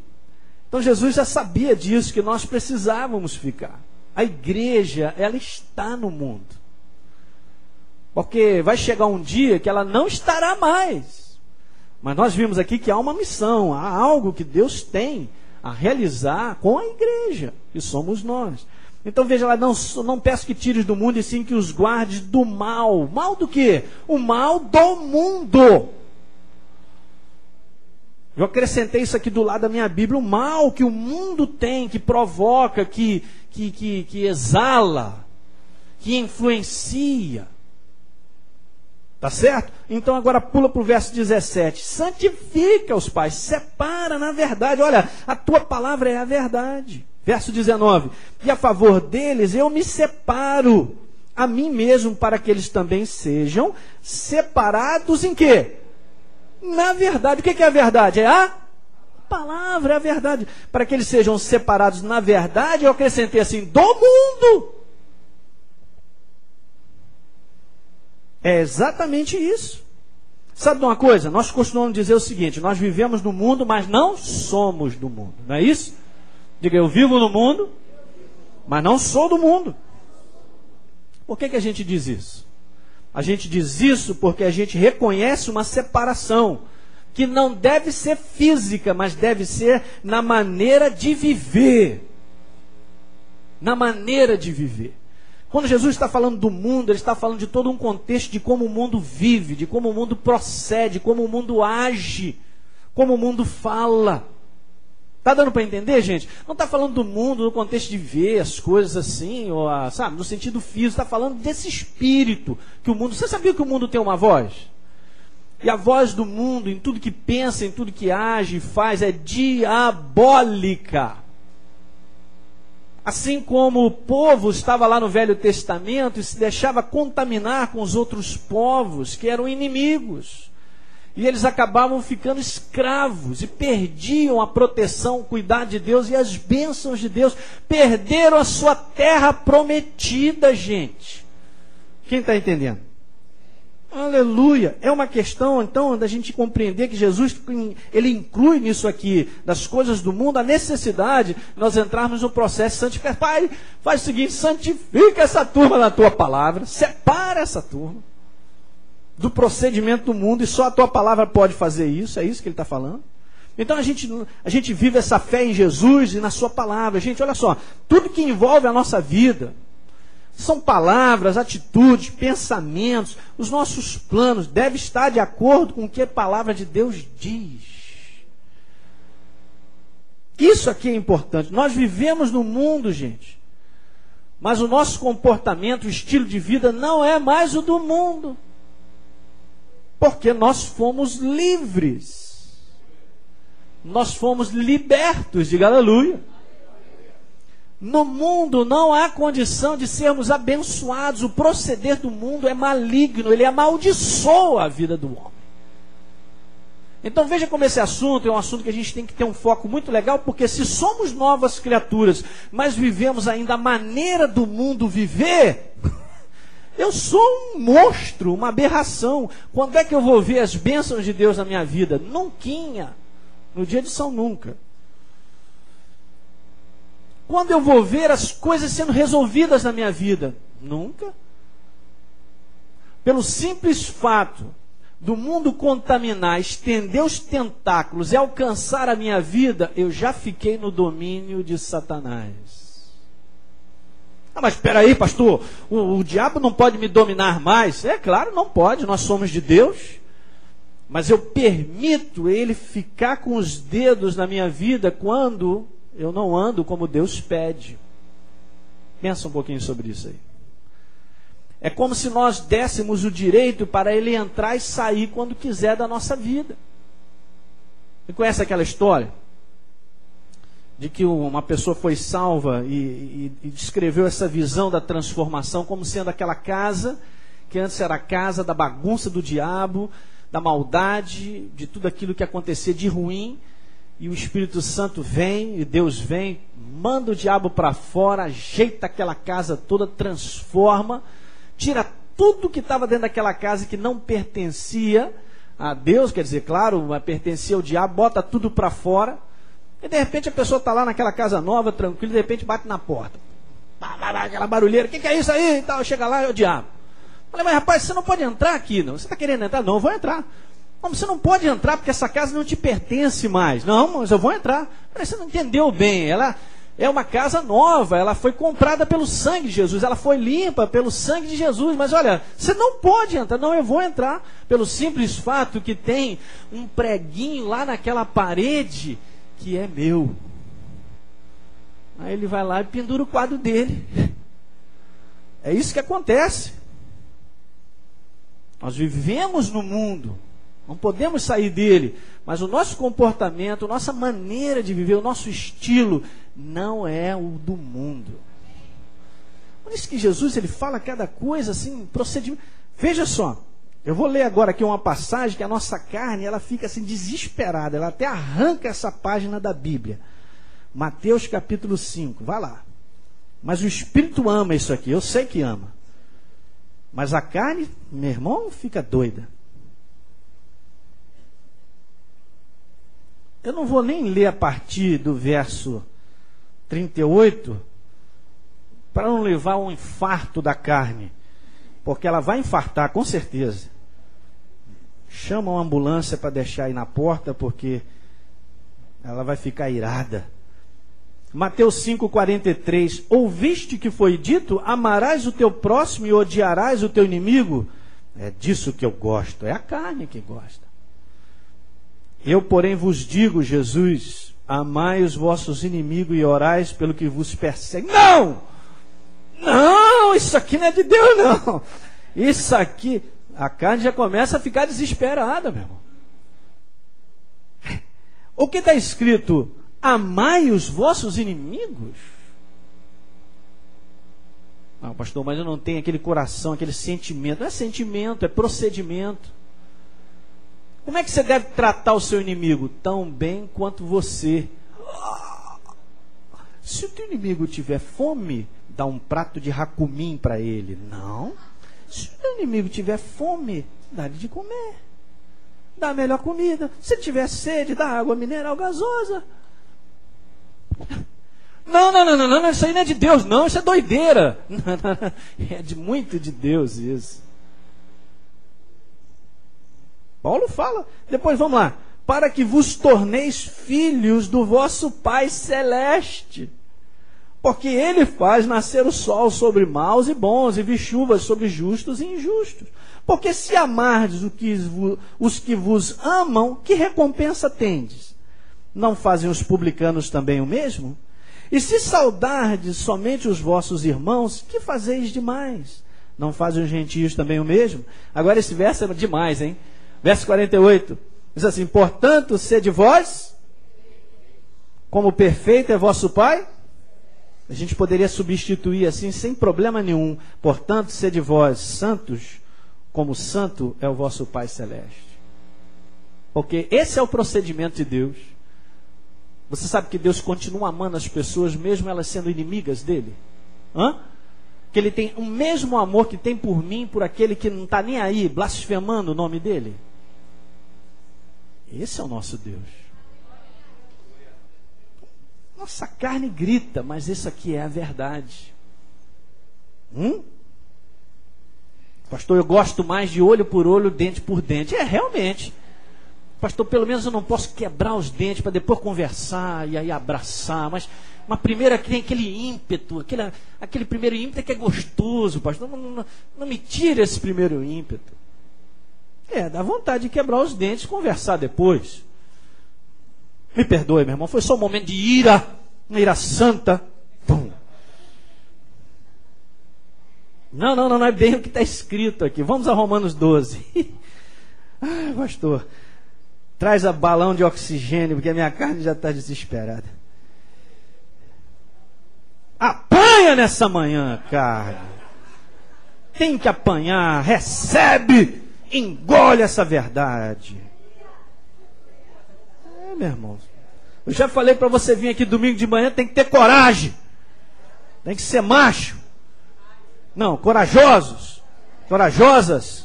Então Jesus já sabia disso, que nós precisávamos ficar. A igreja, ela está no mundo. Porque vai chegar um dia que ela não estará mais. Mas nós vimos aqui que há uma missão, há algo que Deus tem a realizar com a igreja, que somos nós. Então veja lá, não peço que tires do mundo, e sim que os guardes do mal. Mal do quê? O mal do mundo. Eu acrescentei isso aqui do lado da minha Bíblia, o mal que o mundo tem, que provoca, que exala, que influencia. Tá certo? Então agora pula para o verso 17. Santifica-os, Pai, separa na verdade. Olha, a tua palavra é a verdade. Verso 19. E a favor deles eu me separo a mim mesmo, para que eles também sejam separados em quê? Na verdade. O que é a verdade? É a palavra, é a verdade. Para que eles sejam separados na verdade, eu acrescentei assim, do mundo. É exatamente isso. Sabe de uma coisa? Nós costumamos dizer o seguinte, nós vivemos no mundo, mas não somos do mundo. Não é isso? Diga, eu vivo no mundo, mas não sou do mundo. Por que a gente diz isso? A gente diz isso porque a gente reconhece uma separação, que não deve ser física, mas deve ser na maneira de viver. Na maneira de viver. Quando Jesus está falando do mundo, ele está falando de todo um contexto de como o mundo vive, de como o mundo procede, como o mundo age, como o mundo fala. Está dando para entender, gente? Não está falando do mundo no contexto de ver as coisas assim, ou sabe, no sentido físico. Está falando desse espírito que o mundo... Você sabia que o mundo tem uma voz? E a voz do mundo, em tudo que pensa, em tudo que age e faz, é diabólica. Assim como o povo estava lá no Velho Testamento e se deixava contaminar com os outros povos que eram inimigos. E eles acabavam ficando escravos e perdiam a proteção, o cuidado de Deus e as bênçãos de Deus. Perderam a sua terra prometida, gente. Quem está entendendo? Aleluia! É uma questão, então, da gente compreender que Jesus, ele inclui nisso aqui, das coisas do mundo, a necessidade de nós entrarmos no processo de santificação. Pai, faz o seguinte, santifica essa turma na tua palavra, separa essa turma do procedimento do mundo, e só a tua palavra pode fazer isso, é isso que ele está falando. Então a gente vive essa fé em Jesus e na sua palavra. Gente, olha só, tudo que envolve a nossa vida, são palavras, atitudes, pensamentos, os nossos planos devem estar de acordo com o que a palavra de Deus diz. Isso aqui é importante. Nós vivemos no mundo, gente, mas o nosso comportamento, o estilo de vida não é mais o do mundo, porque nós fomos livres, nós fomos libertos, diga aleluia. No mundo não há condição de sermos abençoados. O proceder do mundo é maligno, ele amaldiçoa a vida do homem. Então veja como esse assunto é um assunto que a gente tem que ter um foco muito legal, porque se somos novas criaturas, mas vivemos ainda a maneira do mundo viver, eu sou um monstro, uma aberração. Quando é que eu vou ver as bênçãos de Deus na minha vida? Nunquinha. No dia de São Nunca. Quando eu vou ver as coisas sendo resolvidas na minha vida? Nunca. Pelo simples fato do mundo contaminar, estender os tentáculos e alcançar a minha vida, eu já fiquei no domínio de Satanás. Ah, mas espera aí, pastor, o diabo não pode me dominar mais? É claro, não pode, nós somos de Deus. Mas eu permito ele ficar com os dedos na minha vida quando eu não ando como Deus pede. Pensa um pouquinho sobre isso aí. É como se nós dessemos o direito para ele entrar e sair quando quiser da nossa vida. Você conhece aquela história de que uma pessoa foi salva e descreveu essa visão da transformação como sendo aquela casa que antes era a casa da bagunça do diabo, da maldade, de tudo aquilo que acontecia de ruim. E o Espírito Santo vem, e Deus vem, manda o diabo para fora, ajeita aquela casa toda, transforma, tira tudo que estava dentro daquela casa que não pertencia a Deus, quer dizer, claro, pertencia ao diabo, bota tudo para fora, e de repente a pessoa está lá naquela casa nova, tranquila, de repente bate na porta. Aquela barulheira, o que é isso aí? E tal, chega lá, é o diabo. Falei, mas rapaz, você não pode entrar aqui, não. Você está querendo entrar? Não, eu vou entrar. Não, você não pode entrar porque essa casa não te pertence mais. Não, mas eu vou entrar. Mas você não entendeu bem. Ela é uma casa nova. Ela foi comprada pelo sangue de Jesus. Ela foi limpa pelo sangue de Jesus. Mas olha, você não pode entrar. Não, eu vou entrar. Pelo simples fato que tem um preguinho lá naquela parede que é meu. Aí ele vai lá e pendura o quadro dele. É isso que acontece. Nós vivemos no mundo. Não podemos sair dele, mas o nosso comportamento, a nossa maneira de viver, o nosso estilo, não é o do mundo. Por isso que Jesus, ele fala cada coisa assim, procedimento. Veja só, eu vou ler agora aqui uma passagem que a nossa carne, ela fica assim desesperada, ela até arranca essa página da Bíblia. Mateus capítulo 5, vai lá. Mas o Espírito ama isso aqui, eu sei que ama. Mas a carne, meu irmão, fica doida. Eu não vou nem ler a partir do verso 38, para não levar um infarto da carne, porque ela vai infartar, com certeza. Chama uma ambulância para deixar aí na porta, porque ela vai ficar irada. Mateus 5,43. Ouviste que foi dito, amarás o teu próximo e odiarás o teu inimigo? É disso que eu gosto, é a carne que gosta. Eu, porém, vos digo, Jesus, amai os vossos inimigos e orais pelo que vos persegue. Não! Não, isso aqui não é de Deus, não. Isso aqui, a carne já começa a ficar desesperada, meu irmão. O que está escrito? Amai os vossos inimigos? Não, pastor, mas eu não tenho aquele coração, aquele sentimento. Não é sentimento, é procedimento. Como é que você deve tratar o seu inimigo? Tão bem quanto você. Se o teu inimigo tiver fome, dá um prato de racumim para ele. Não. Se o teu inimigo tiver fome, dá-lhe de comer. Dá a melhor comida. Se tiver sede, dá água mineral gasosa. Não, isso aí não é de Deus, não, isso é doideira. É muito de Deus isso. Paulo fala, depois vamos lá. Para que vos torneis filhos do vosso Pai Celeste. Porque Ele faz nascer o sol sobre maus e bons, e vir chuvas sobre justos e injustos. Porque se amardes os que vos amam, que recompensa tendes? Não fazem os publicanos também o mesmo? E se saudardes somente os vossos irmãos, que fazeis demais? Não fazem os gentios também o mesmo? Agora esse verso é demais, hein? Verso 48, diz assim, portanto, sede vós, como perfeito é vosso Pai. A gente poderia substituir assim, sem problema nenhum. Portanto, sede vós santos, como santo é o vosso Pai Celeste. Porque esse é o procedimento de Deus. Você sabe que Deus continua amando as pessoas, mesmo elas sendo inimigas dele? Que Ele tem o mesmo amor que tem por mim, por aquele que não está nem aí, blasfemando o nome dele. Esse é o nosso Deus. Nossa carne grita, mas isso aqui é a verdade. Pastor, eu gosto mais de olho por olho, dente por dente. É, realmente. Pastor, pelo menos eu não posso quebrar os dentes para depois conversar e aí abraçar. Mas uma primeira que tem aquele ímpeto, aquele primeiro ímpeto que é gostoso, pastor. Não me tire esse primeiro ímpeto. Dá vontade de quebrar os dentes e conversar depois. Me perdoe, meu irmão, foi só um momento de ira, uma ira santa. Pum. Não é bem o que está escrito aqui. Vamos a Romanos 12. Ai, pastor, traz a balão de oxigênio, porque a minha carne já está desesperada. Apanha nessa manhã, carne. Tem que apanhar, recebe. Engole essa verdade. Meu irmão, eu já falei para você vir aqui domingo de manhã, tem que ter coragem. Tem que ser macho. Não, corajosos. Corajosas.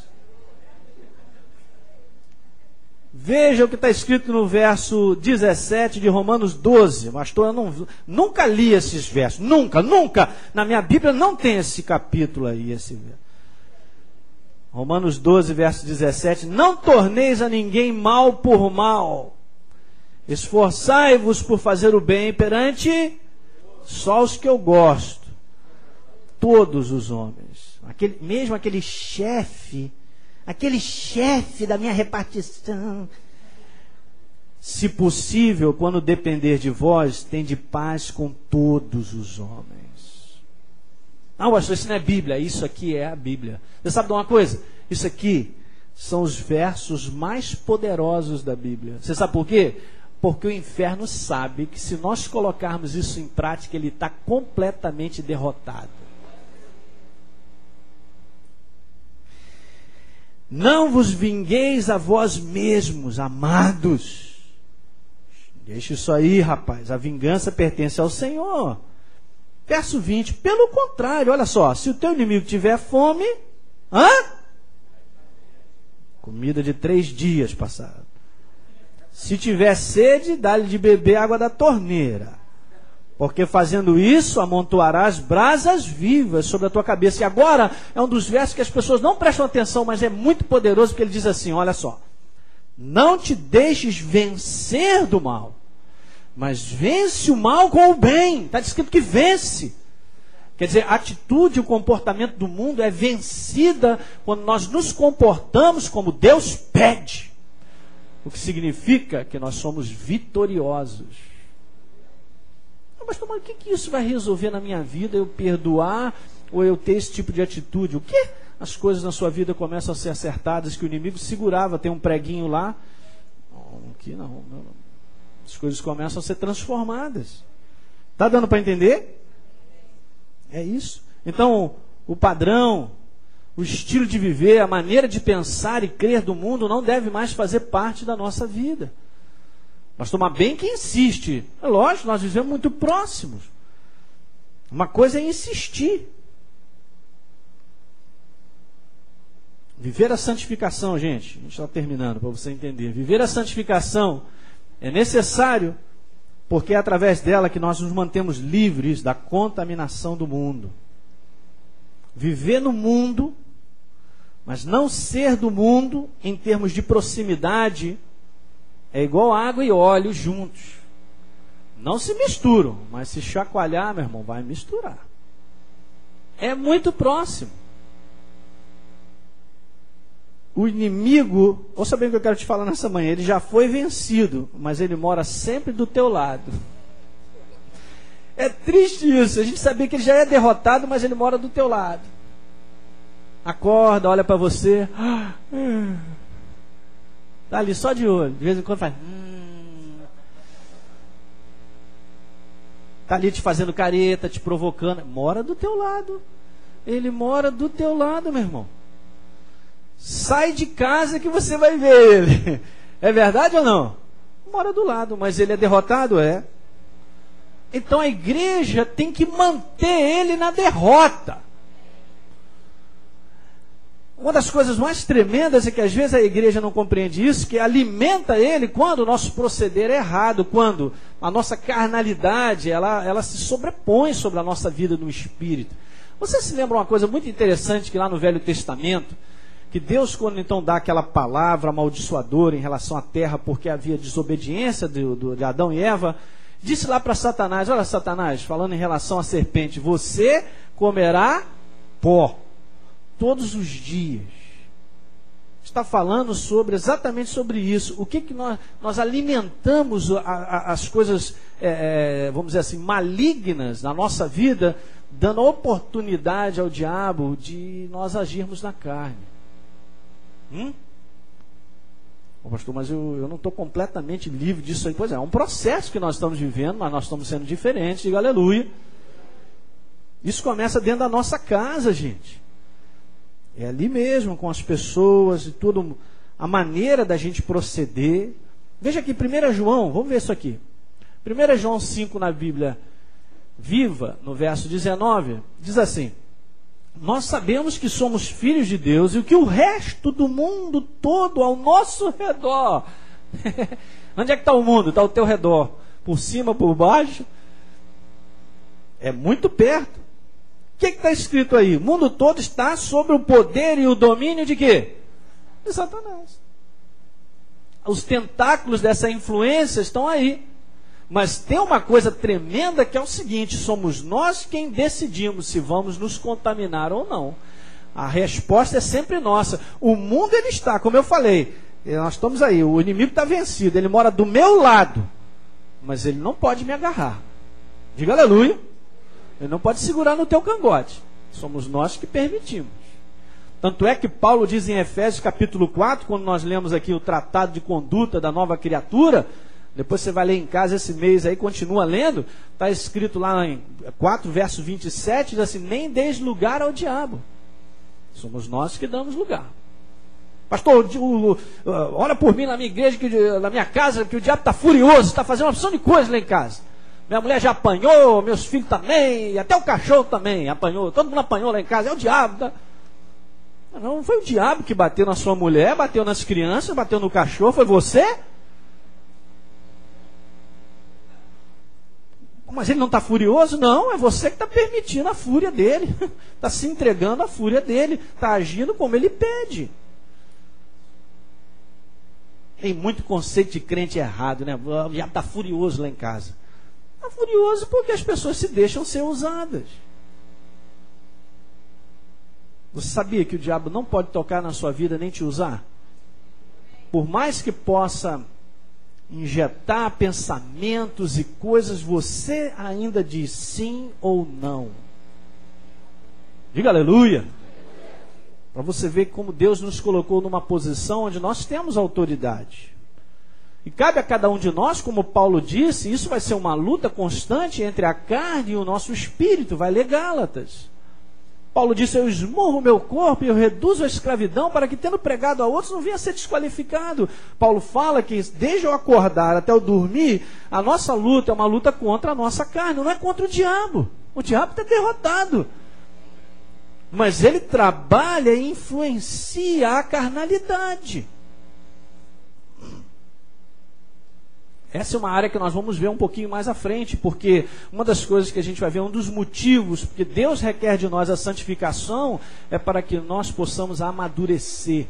Veja o que está escrito no verso 17 de Romanos 12. Pastor, eu nunca li esses versos. Nunca. Na minha Bíblia não tem esse capítulo aí, esse verso. Romanos 12, verso 17. Não torneis a ninguém mal por mal. Esforçai-vos por fazer o bem perante só os que eu gosto. Todos os homens. Mesmo aquele chefe da minha repartição. Se possível, quando depender de vós, tende paz com todos os homens. Não, pastor, isso não é Bíblia. Isso aqui é a Bíblia. Você sabe de uma coisa? Isso aqui são os versos mais poderosos da Bíblia. Você sabe por quê? Porque o inferno sabe que se nós colocarmos isso em prática, ele está completamente derrotado. Não vos vingueis a vós mesmos, amados. Deixa isso aí, rapaz. A vingança pertence ao Senhor. Verso 20. Pelo contrário, olha só. Se o teu inimigo tiver fome... Comida de 3 dias passados. Se tiver sede, dá-lhe de beber água da torneira. Porque fazendo isso, amontoarás brasas vivas sobre a tua cabeça. E agora é um dos versos que as pessoas não prestam atenção, mas é muito poderoso, porque ele diz assim, olha só. Não te deixes vencer do mal, mas vence o mal com o bem. Está escrito que vence. Quer dizer, a atitude e o comportamento do mundo é vencida quando nós nos comportamos como Deus pede. O que significa que nós somos vitoriosos. Mas o que isso vai resolver na minha vida? Eu perdoar ou eu ter esse tipo de atitude? O que? As coisas na sua vida começam a ser acertadas, que o inimigo segurava, tem um preguinho lá. Não, aqui não. As coisas começam a ser transformadas. Está dando para entender? É isso. Então, o padrão, o estilo de viver, a maneira de pensar e crer do mundo não deve mais fazer parte da nossa vida. Pastor, mas bem que insiste. É lógico, nós vivemos muito próximos. Uma coisa é insistir. Viver a santificação, gente, a gente está terminando para você entender. Viver a santificação é necessário porque é através dela que nós nos mantemos livres da contaminação do mundo. Viver no mundo, mas não ser do mundo em termos de proximidade, é igual água e óleo juntos. Não se misturam, mas se chacoalhar, meu irmão, vai misturar. É muito próximo. O inimigo, ouça bem o que eu quero te falar nessa manhã, ele já foi vencido, mas ele mora sempre do teu lado. É triste isso, a gente sabia que ele já é derrotado, mas ele mora do teu lado. Acorda, olha para você, tá ali só de olho, de vez em quando faz, tá ali te fazendo careta, te provocando, mora do teu lado. Ele mora do teu lado, meu irmão. Sai de casa que você vai ver ele. É verdade ou não? Mora do lado, mas ele é derrotado? É. Então a igreja tem que manter ele na derrota. Uma das coisas mais tremendas é que às vezes a igreja não compreende isso, que alimenta ele quando o nosso proceder é errado, quando a nossa carnalidade ela se sobrepõe sobre a nossa vida no espírito. Você se lembra uma coisa muito interessante que lá no Velho Testamento, que Deus, quando então dá aquela palavra amaldiçoadora em relação à terra, porque havia desobediência de Adão e Eva, disse lá para Satanás, olha Satanás, falando em relação à serpente, você comerá pó todos os dias. Está falando exatamente sobre isso. O que nós alimentamos as coisas, vamos dizer assim, malignas na nossa vida, dando oportunidade ao diabo de nós agirmos na carne. Pastor, mas eu não estou completamente livre disso aí. Pois é um processo que nós estamos vivendo, mas nós estamos sendo diferentes, diga aleluia. Isso começa dentro da nossa casa, gente. É ali mesmo, com as pessoas e tudo, a maneira da gente proceder. Veja aqui, 1 João, vamos ver isso aqui. 1 João 5 na Bíblia Viva, no verso 19, diz assim: nós sabemos que somos filhos de Deus e que o resto do mundo todo ao nosso redor. Onde é que está o mundo? Está ao teu redor. Por cima, por baixo. É muito perto. O que está escrito aí? O mundo todo está sob o poder e o domínio de quê? De Satanás. Os tentáculos dessa influência estão aí. Mas tem uma coisa tremenda que é o seguinte: somos nós quem decidimos se vamos nos contaminar ou não. A resposta é sempre nossa. O mundo ele está, como eu falei, nós estamos aí, o inimigo está vencido, ele mora do meu lado, mas ele não pode me agarrar. Diga aleluia. Ele não pode segurar no teu cangote. Somos nós que permitimos. Tanto é que Paulo diz em Efésios capítulo 4, quando nós lemos aqui o tratado de conduta da nova criatura, depois você vai ler em casa esse mês aí, continua lendo, está escrito lá em 4, verso 27, diz assim: nem deis lugar ao diabo. Somos nós que damos lugar. Pastor, ora por mim na minha igreja, na minha casa, que o diabo está furioso, está fazendo uma opção de coisa lá em casa. Minha mulher já apanhou, meus filhos também, e até o cachorro também apanhou, todo mundo apanhou lá em casa, é o diabo. Tá? Não foi o diabo que bateu na sua mulher, bateu nas crianças, bateu no cachorro, foi você? Mas ele não está furioso? Não, é você que está permitindo a fúria dele. Está se entregando à fúria dele. Está agindo como ele pede. Tem muito conceito de crente errado, né? O diabo está furioso lá em casa. Está furioso porque as pessoas se deixam ser usadas. Você sabia que o diabo não pode tocar na sua vida nem te usar? Por mais que possa injetar pensamentos e coisas, você ainda diz sim ou não. Diga aleluia. Para você ver como Deus nos colocou numa posição onde nós temos autoridade. E cabe a cada um de nós, como Paulo disse, isso vai ser uma luta constante entre a carne e o nosso espírito. Vai ler Gálatas. Paulo disse: eu esmurro o meu corpo e eu reduzo a escravidão para que, tendo pregado a outros, não venha a ser desqualificado. Paulo fala que desde eu acordar até eu dormir, a nossa luta é uma luta contra a nossa carne, não é contra o diabo. O diabo está derrotado. Mas ele trabalha e influencia a carnalidade. Essa é uma área que nós vamos ver um pouquinho mais à frente, porque uma das coisas que a gente vai ver, um dos motivos porque Deus requer de nós a santificação, é para que nós possamos amadurecer.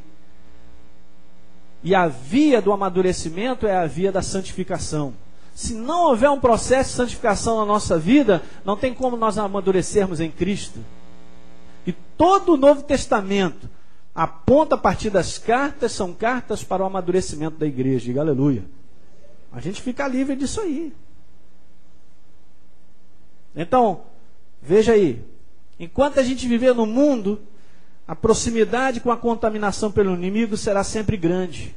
E a via do amadurecimento é a via da santificação. Se não houver um processo de santificação na nossa vida, não tem como nós amadurecermos em Cristo. E todo o Novo Testamento aponta a partir das cartas, são cartas para o amadurecimento da igreja. Diga aleluia. A gente fica livre disso aí. Então, veja aí. Enquanto a gente viver no mundo, a proximidade com a contaminação pelo inimigo será sempre grande.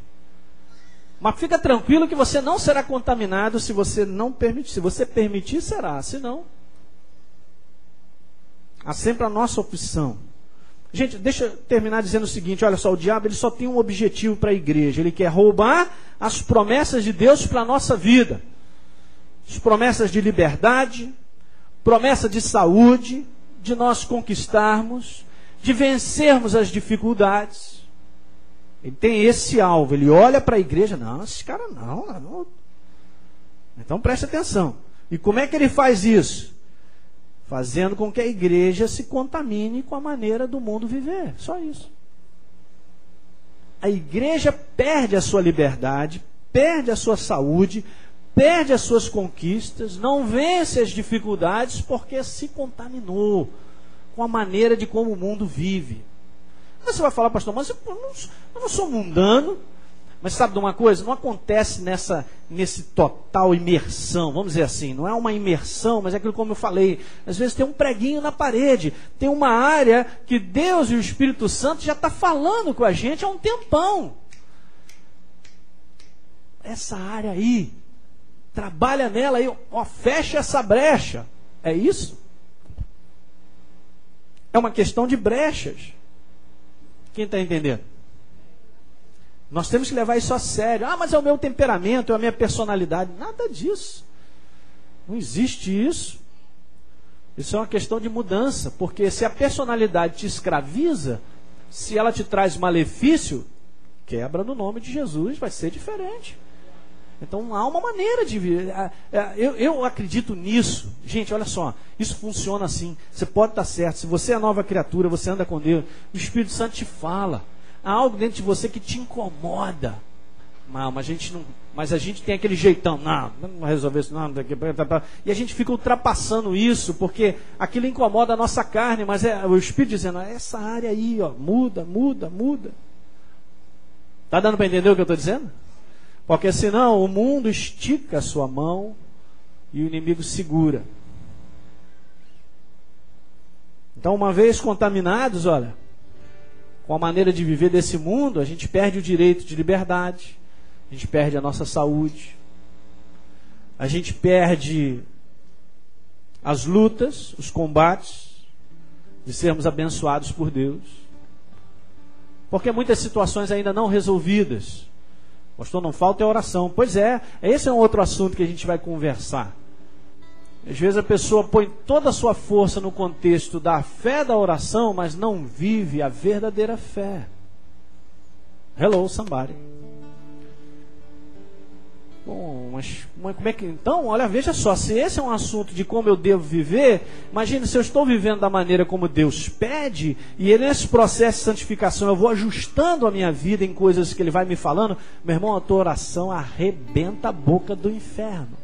Mas fica tranquilo que você não será contaminado se você não permitir. Se você permitir, será. Se não, há sempre a nossa opção. Gente, deixa eu terminar dizendo o seguinte, olha só, o diabo ele só tem um objetivo para a igreja. Ele quer roubar as promessas de Deus para a nossa vida. As promessas de liberdade, promessa de saúde, de nós conquistarmos, de vencermos as dificuldades. Ele tem esse alvo, ele olha para a igreja, não, esse cara não. Então preste atenção. E como é que ele faz isso? Fazendo com que a igreja se contamine com a maneira do mundo viver. Só isso. A igreja perde a sua liberdade, perde a sua saúde, perde as suas conquistas, não vence as dificuldades porque se contaminou com a maneira de como o mundo vive. Você vai falar, pastor, mas eu não sou mundano. Mas sabe de uma coisa? Não acontece nesse total imersão, vamos dizer assim. Não é uma imersão, mas é aquilo como eu falei. Às vezes tem um preguinho na parede. Tem uma área que Deus e o Espírito Santo já está falando com a gente há um tempão. Essa área aí, trabalha nela aí, ó, fecha essa brecha. É isso? É uma questão de brechas. Quem está entendendo? Nós temos que levar isso a sério. Ah, mas é o meu temperamento, é a minha personalidade. Nada disso. Não existe isso. Isso é uma questão de mudança. Porque se a personalidade te escraviza, se ela te traz malefício, quebra no nome de Jesus, vai ser diferente. Então há uma maneira de vir. Eu acredito nisso. Gente, olha só. Isso funciona assim. Você pode estar certo. Se você é nova criatura, você anda com Deus, o Espírito Santo te fala. Há algo dentro de você que te incomoda. Não, mas a gente tem aquele jeitão. Não vai resolver isso. Não, e a gente fica ultrapassando isso, porque aquilo incomoda a nossa carne, mas é o Espírito dizendo, essa área aí, ó, muda. Está dando para entender o que eu estou dizendo? Porque senão o mundo estica a sua mão e o inimigo segura. Então, uma vez contaminados, olha, com a maneira de viver desse mundo, a gente perde o direito de liberdade, a gente perde a nossa saúde, a gente perde as lutas, os combates, de sermos abençoados por Deus. Porque muitas situações ainda não resolvidas. Pastor, não falta é oração. Pois é, esse é um outro assunto que a gente vai conversar. Às vezes a pessoa põe toda a sua força no contexto da fé da oração, mas não vive a verdadeira fé. Hello, somebody. Bom, mas como é que... Então, olha, veja só, se esse é um assunto de como eu devo viver, imagine se eu estou vivendo da maneira como Deus pede, e nesse processo de santificação eu vou ajustando a minha vida em coisas que Ele vai me falando, meu irmão, a tua oração arrebenta a boca do inferno.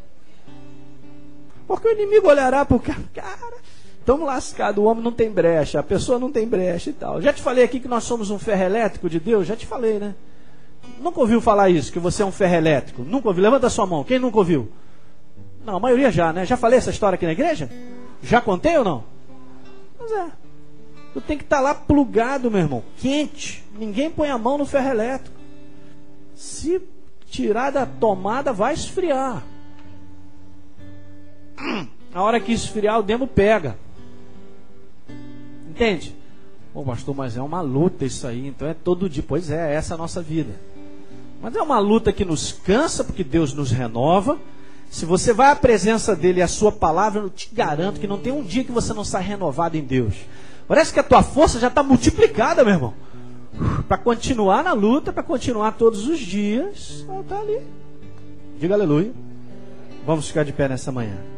Porque o inimigo olhará para o cara, estamos lascados, o homem não tem brecha, a pessoa não tem brecha e tal. Já te falei aqui que nós somos um ferro elétrico de Deus? Já te falei, né? Nunca ouviu falar isso, que você é um ferro elétrico? Nunca ouviu? Levanta a sua mão. Quem nunca ouviu? Não, a maioria já, né? Já falei essa história aqui na igreja? Já contei ou não? Pois é. Tu tem que estar lá plugado, meu irmão. Quente. Ninguém põe a mão no ferro elétrico. Se tirar da tomada, vai esfriar. A hora que esfriar, o demo pega. Entende? Pô, pastor, mas é uma luta isso aí, então é todo dia. Pois é, essa é a nossa vida. Mas é uma luta que nos cansa, porque Deus nos renova. Se você vai à presença dele e a sua palavra, eu te garanto que não tem um dia que você não sai renovado em Deus. Parece que a tua força já está multiplicada, meu irmão. Para continuar na luta, para continuar todos os dias, está ali. Diga aleluia. Vamos ficar de pé nessa manhã.